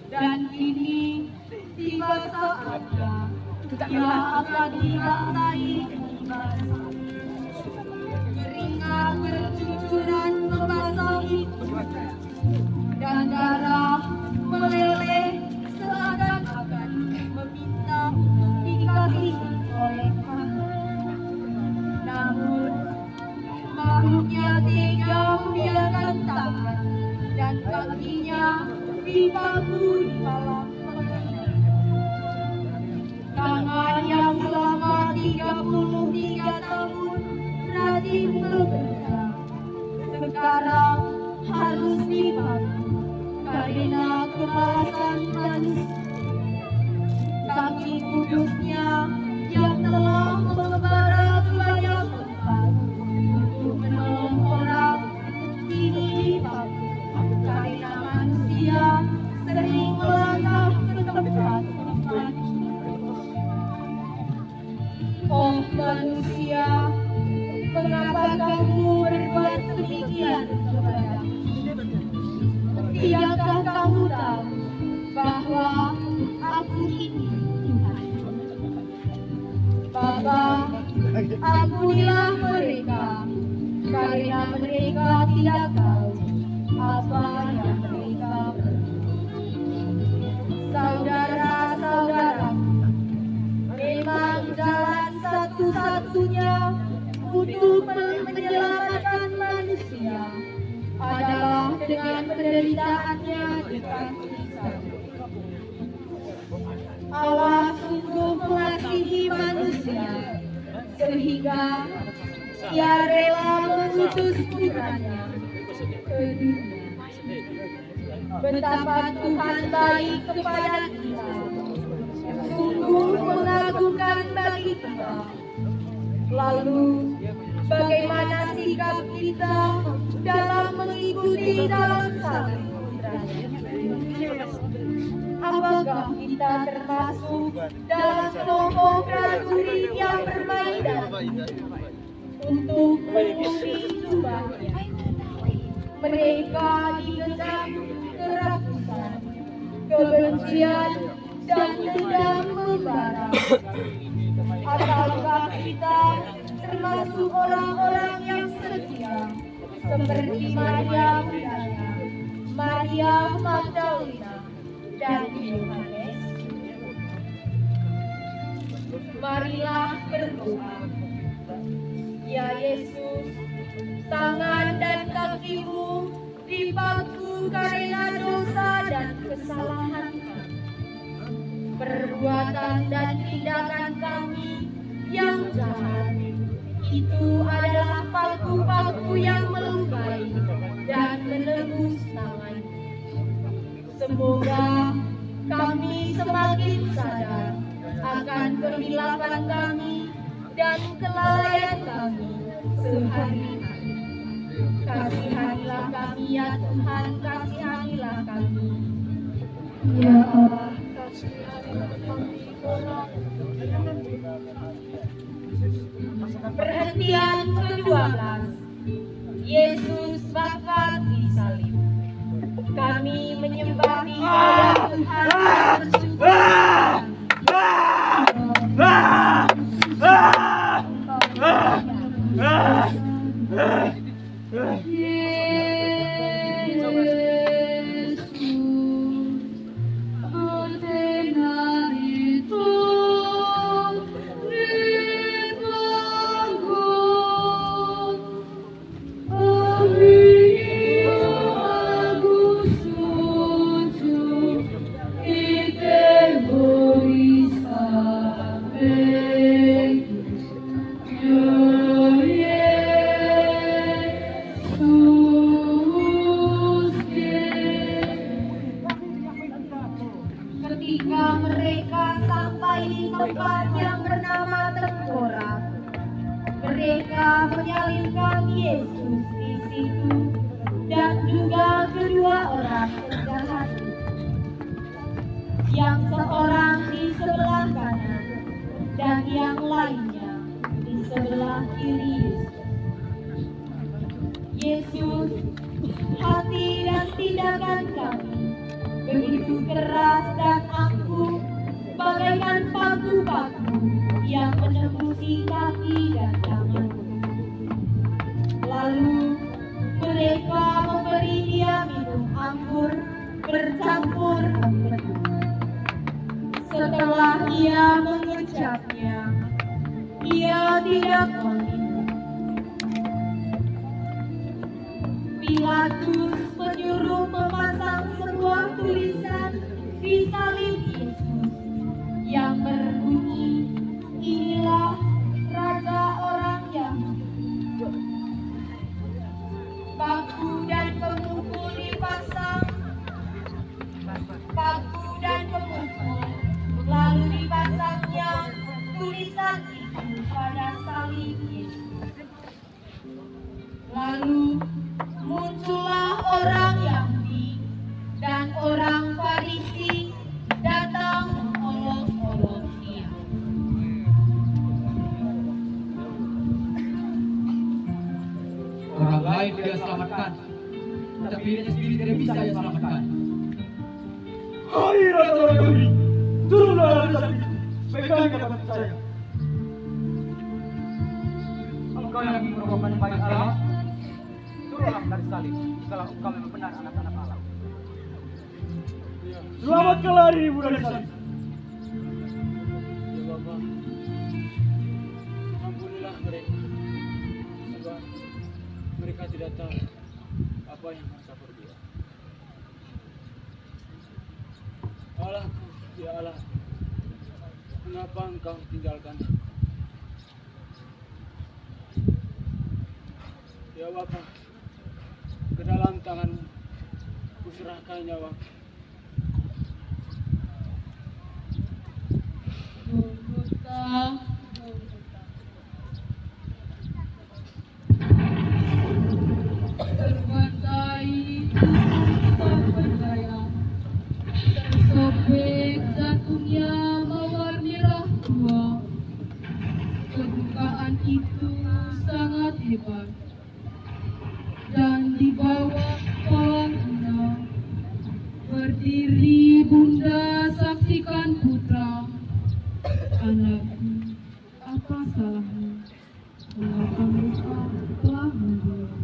S2: dan kini tiba saatnya ia akan dibantai keringat bercucuran membasahi dan darah meleleh seakan-akan meminta untuk dikasihi oleh Tuhan. Namun Tubuhnya tega membiarkan tangan dan kakinya dipaku di dalam penjara. Tangan yang selama 33 tahun rajin bekerja, sekarang harus dipaku karena kemalasan manusia. Kaki kudusnya yang telah mengembara ke banyak tempat untuk menolong orang kini dipaku karena manusia sering melangkah ke tempat-tempat. Oh manusia, mengapa kamu berbuat demikian kepadaku? Tidakkah kamu tahu bahwa aku ini Tuhan? Bapa, ampunilah mereka karena mereka tidak tahu apa yang mereka berbuat. Saudara-saudaraku, memang jalan satu-satunya untuk menyelamatkan manusia adalah dengan penderitaannya di kaki salib. Allah sungguh mengasihi manusia sehingga Ia rela mengutus putranya ke dunia. Betapa Tuhan baik kepada kita, sungguh mengagumkan bagi kita. Lalu bagaimana sikap kita dalam mengikuti dalam salib putranya? Apakah kita termasuk dalam kelompok prajurit yang bermain untuk melindungi jubahnya? Mereka digenggam kerakusan, kebencian, dan dendam membara. Ataukah kita termasuk orang-orang yang setia seperti Maria Magdalena, Maria Magdalena, dan Yohanes? Marilah berdoa. Ya Yesus, tangan dan kakimu dipaku karena dosa dan kesalahan kami. Perbuatan dan tindakan kami yang jahat itu adalah paku-paku yang melukai dan menembus tangan. Semoga kami semakin sadar akan kehilapan kami dan kelalaian kami sehari-hari. Kasihanilah kami ya Tuhan, kasihanilah kami. Ya Allah, kasihanilah kami. Perhentian ke-12. Yesus wafat di salib. Kami menyembah Dia Tuhan yang bersyukur. Ketika mereka sampai di tempat yang bernama Tengkorak, mereka menyalibkan Yesus di situ dan juga kedua orang penjahat, yang seorang di sebelah kanan dan yang lainnya di sebelah kiri Yesus. Hati dan tindakan kami begitu keras dan angkuh, bagaikan paku-paku yang menembusi kaki dan tangan. Lalu mereka memberi Dia minum anggur bercampur empedu. Setelah Ia mengucapnya, Ia tidak meminum. Pilatus menyuruh memasang sebuah tulisan di salib Yesus yang berbunyi, "Inilah Raja orang Yahudi." Paku dan pemukul dipasang, lalu dipasangnya tulisan itu pada salib Yesus. Lalu muncullah orang Yahudi dan orang Farisi datang mengolok-olok dia.
S7: Orang lain dia selamatkan, tapi dirinya sendiri tidak bisa ia selamatkan.
S9: Hai Raja orang Yahudi, turunlah dari salib itu, pegang kata saya.
S6: Engkau yang merupakan baik Allah, turunlah dari salib, jikalau engkau memang benar anak-anak Allah.
S9: Selamatkanlah dirimu dari salib.
S5: Ya Bapa, ampunilah mereka, sebab mereka tidak tahu apa yang mereka perbuat. Allahku, ya Allah, mengapa Engkau tinggalkan aku? Ya Bapa, ke dalam tangan-Mu kuserahkan nyawaku.
S8: Golgota, terbantai tak berdaya, tersobek jantungnya mawar merah tua. Kedukaan itu sangat hebat, dan di bawah pangkunya berdiri Bunda saksikan putra. Anakku, apa salahmu? Mengapa engkau telah membunuh?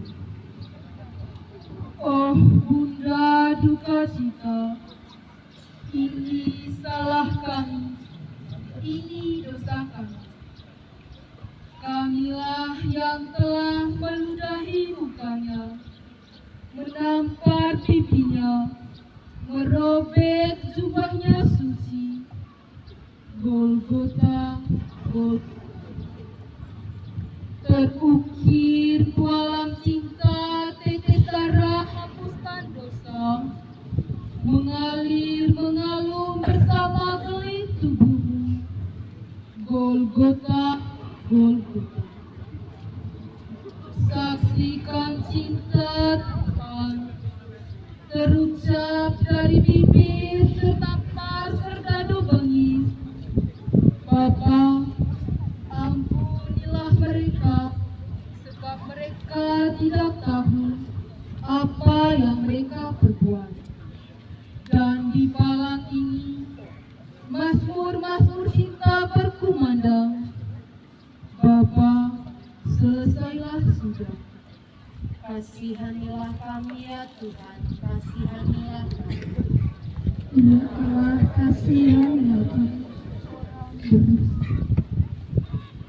S8: Oh Bunda duka cita, ini salah kami, ini dosa kami. Kamilah yang telah meludahi mukanya, menampar pipinya, merobek jubahnya suci. Golgota, Golgota, terukir bualam cinta, tetes darah hapuskan dosa, mengalir mengalun bersama gelit tubuhmu. Golgota, Golgota, saksikan cinta Tuhan, terucap dari bibir, tertampar serdadu bengis. Bapa, ampunilah mereka, sebab mereka tidak tahu apa yang mereka perbuat. Dan di palang ini, mazmur-mazmur cinta berkumandang. Bapa, selesailah sudah.
S2: Kasihanilah kami ya Tuhan, kasihanilah kami.
S8: Ya Allah, kasihanilah kami.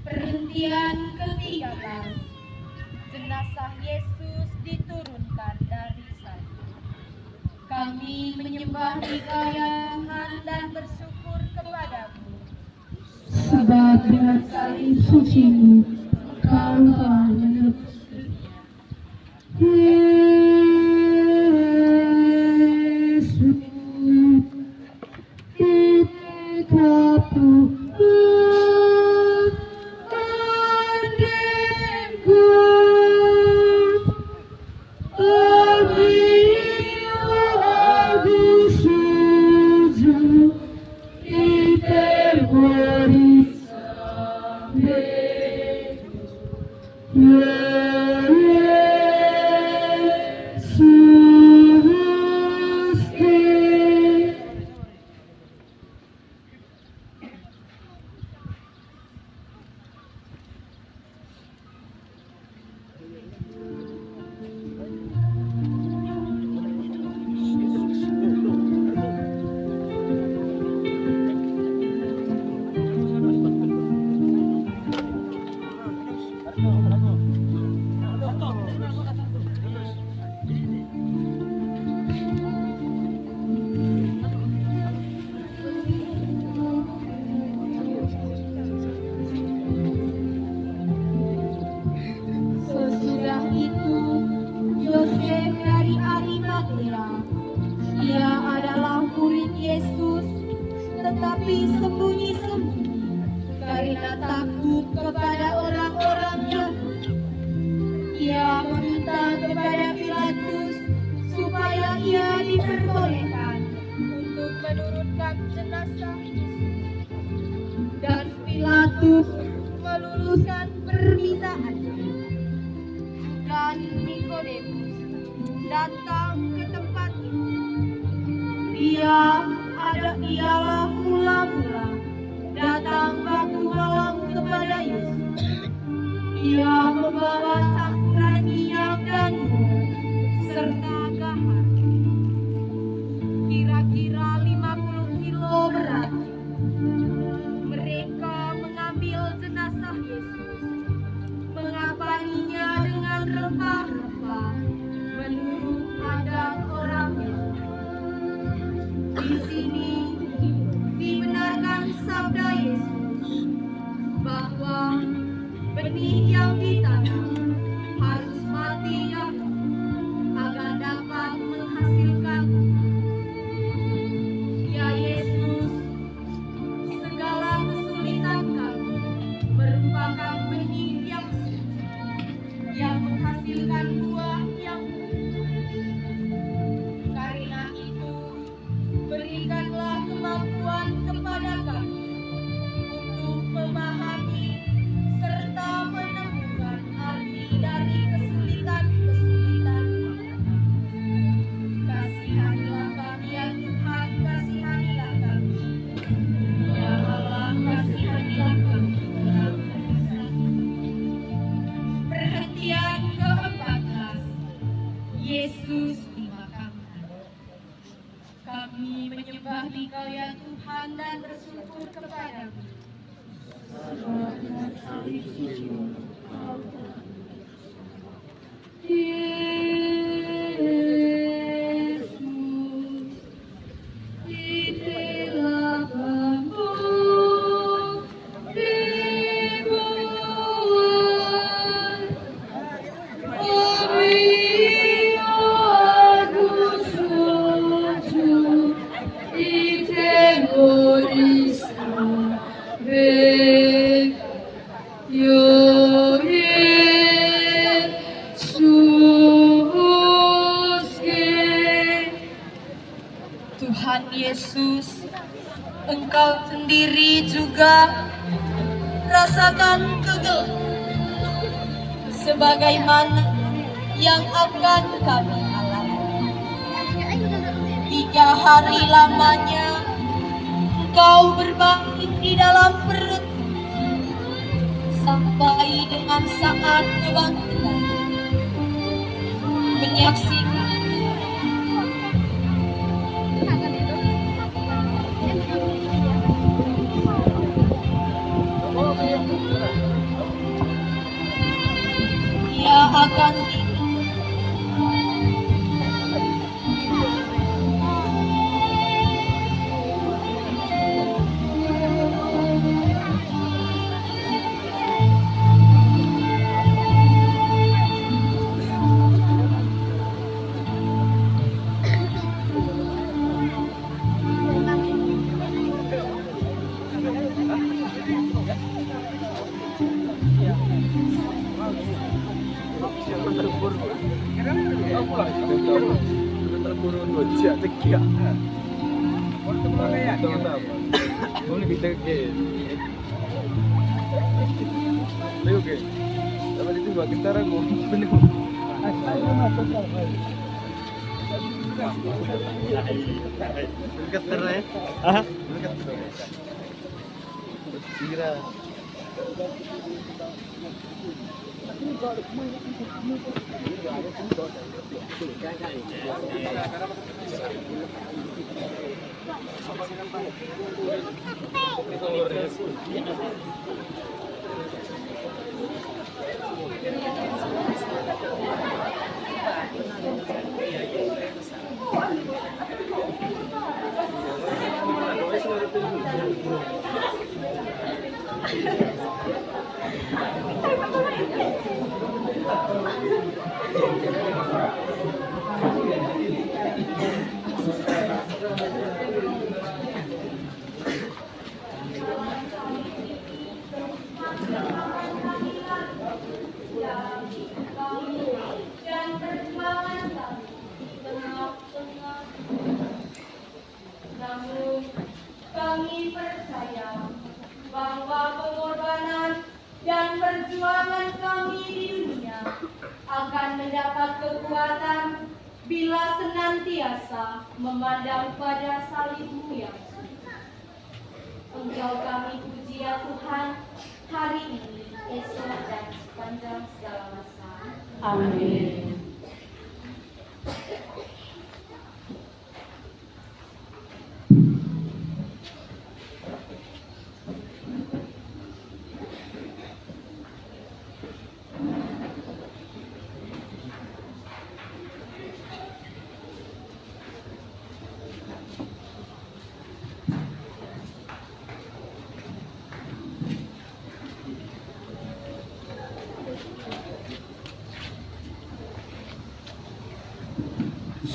S2: Perhentian ke-13, jenazah Yesus diturunkan dari salib. Kami menyembah Dikau ya Tuhan dan bersyukur kepadamu.
S8: Sebab dengan salib suci-Mu, Engkau telah menebus dunia. Yesus, ketika Tuhan mendengkur, aku sujud di terberi sampai.
S2: tapi sembunyi-sembunyi karena takut kepada orang-orang jahat. Ia meminta kepada Pilatus supaya ia diperbolehkan untuk menurunkan jenazah Yesus. Dan Pilatus meluluskan permintaannya. Dan Nikodemus datang ke tempat itu. Ialah mula-mula datang batu malam kepada Yesus. Ia membawa campuran minyak dan mur serta gahar, kira-kira 50 kilo berat. Mereka mengambil jenazah Yesus, mengapaninya dengan rempah-rempah menurut adat orang Yahudi. Di sini dibenarkan sabda Yesus bahwa benih yang ditanam harus mati dahulu agar dapat menghasilkan. Ya Yesus, segala kesulitan kami merupakan benih yang suci, yang menghasilkan buah yang karena itu berikanlah kemampuan kepada kami untuk memahami serta menemukan arti dari kesulitan-kesulitan. Kasihanilah kami ya Tuhan, kasihanilah kami. Ya Allah, kasihanilah kami. Perhentian ke-14, Yesus dimakamkan. Kami menyembah Dikau ya Tuhan dan bersyukur kepadamu. Tuhan Yesus, Engkau sendiri juga rasakan kegelapan sebagaimana yang akan kami alami. 3 hari lamanya Engkau berbakti di dalam perut sampai dengan saat kebangkitan, menyaksikan Ia akan perjuangan kami di dunia akan mendapat kekuatan bila senantiasa memandang pada salib-Mu yang suci. Engkau kami puji ya Tuhan, hari ini, esok, dan sepanjang segala masa. Amin.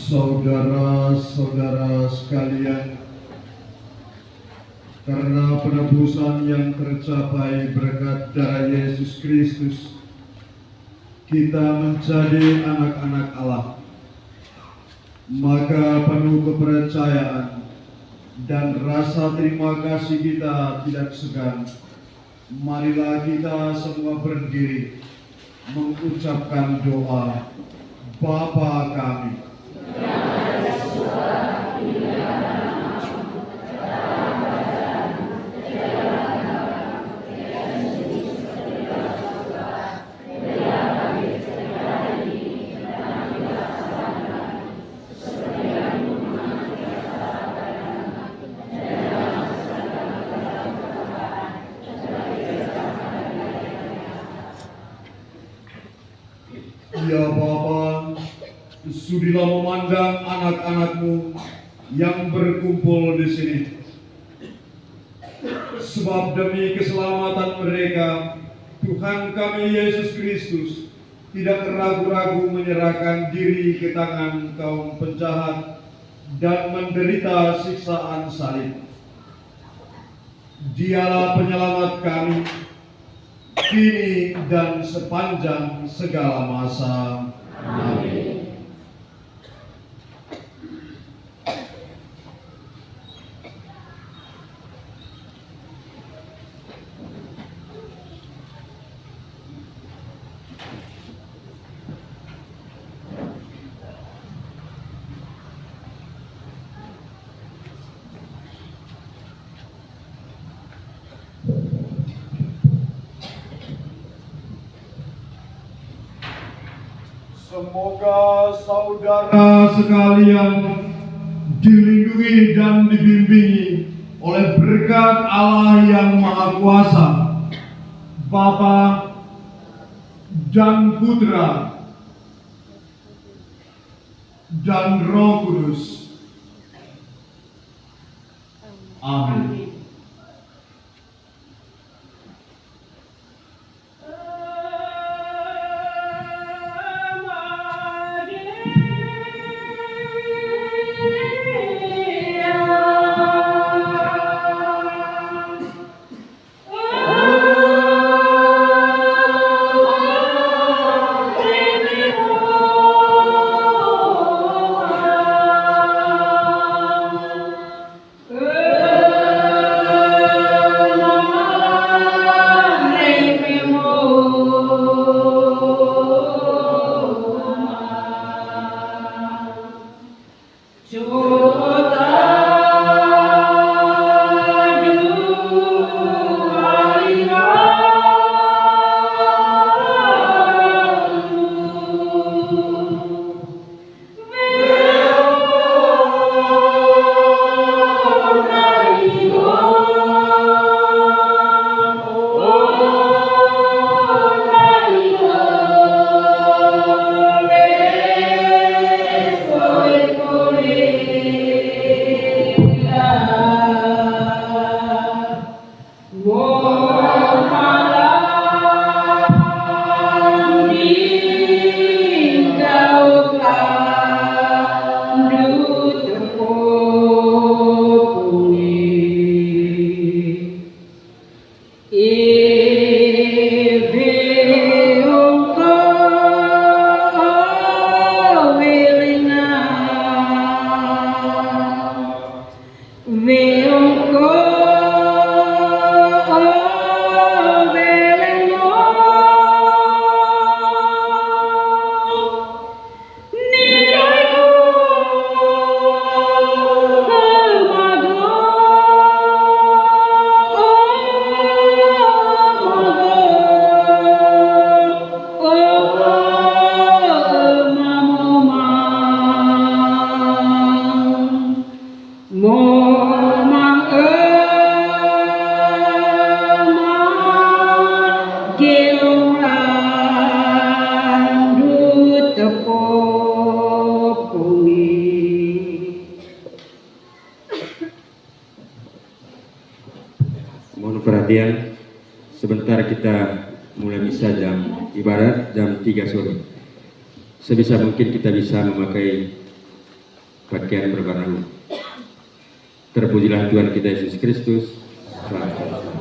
S1: Saudara-saudara sekalian, karena penebusan yang tercapai berkat darah Yesus Kristus, kita menjadi anak-anak Allah. Maka penuh kepercayaan dan rasa terima kasih kita tidak segan, marilah kita semua berdiri mengucapkan doa Bapa kami. Ya Bapa, sudilah memandang anak-anak-Mu yang berkumpul di sini. Sebab demi keselamatan mereka, Tuhan kami Yesus Kristus tidak ragu-ragu menyerahkan diri ke tangan kaum penjahat dan menderita siksaan salib. Dialah penyelamat kami, kini dan sepanjang segala masa. Amin. Semoga saudara sekalian dilindungi dan dibimbingi oleh berkat Allah yang Maha Kuasa, Bapa dan Putra dan Roh Kudus. Amin.
S10: Mohon perhatian, sebentar kita mulai misa ibarat jam 3 sore. Sebisa mungkin kita bisa memakai pakaian berwarna ungu. Terpujilah Tuhan kita Yesus Kristus. Selamat.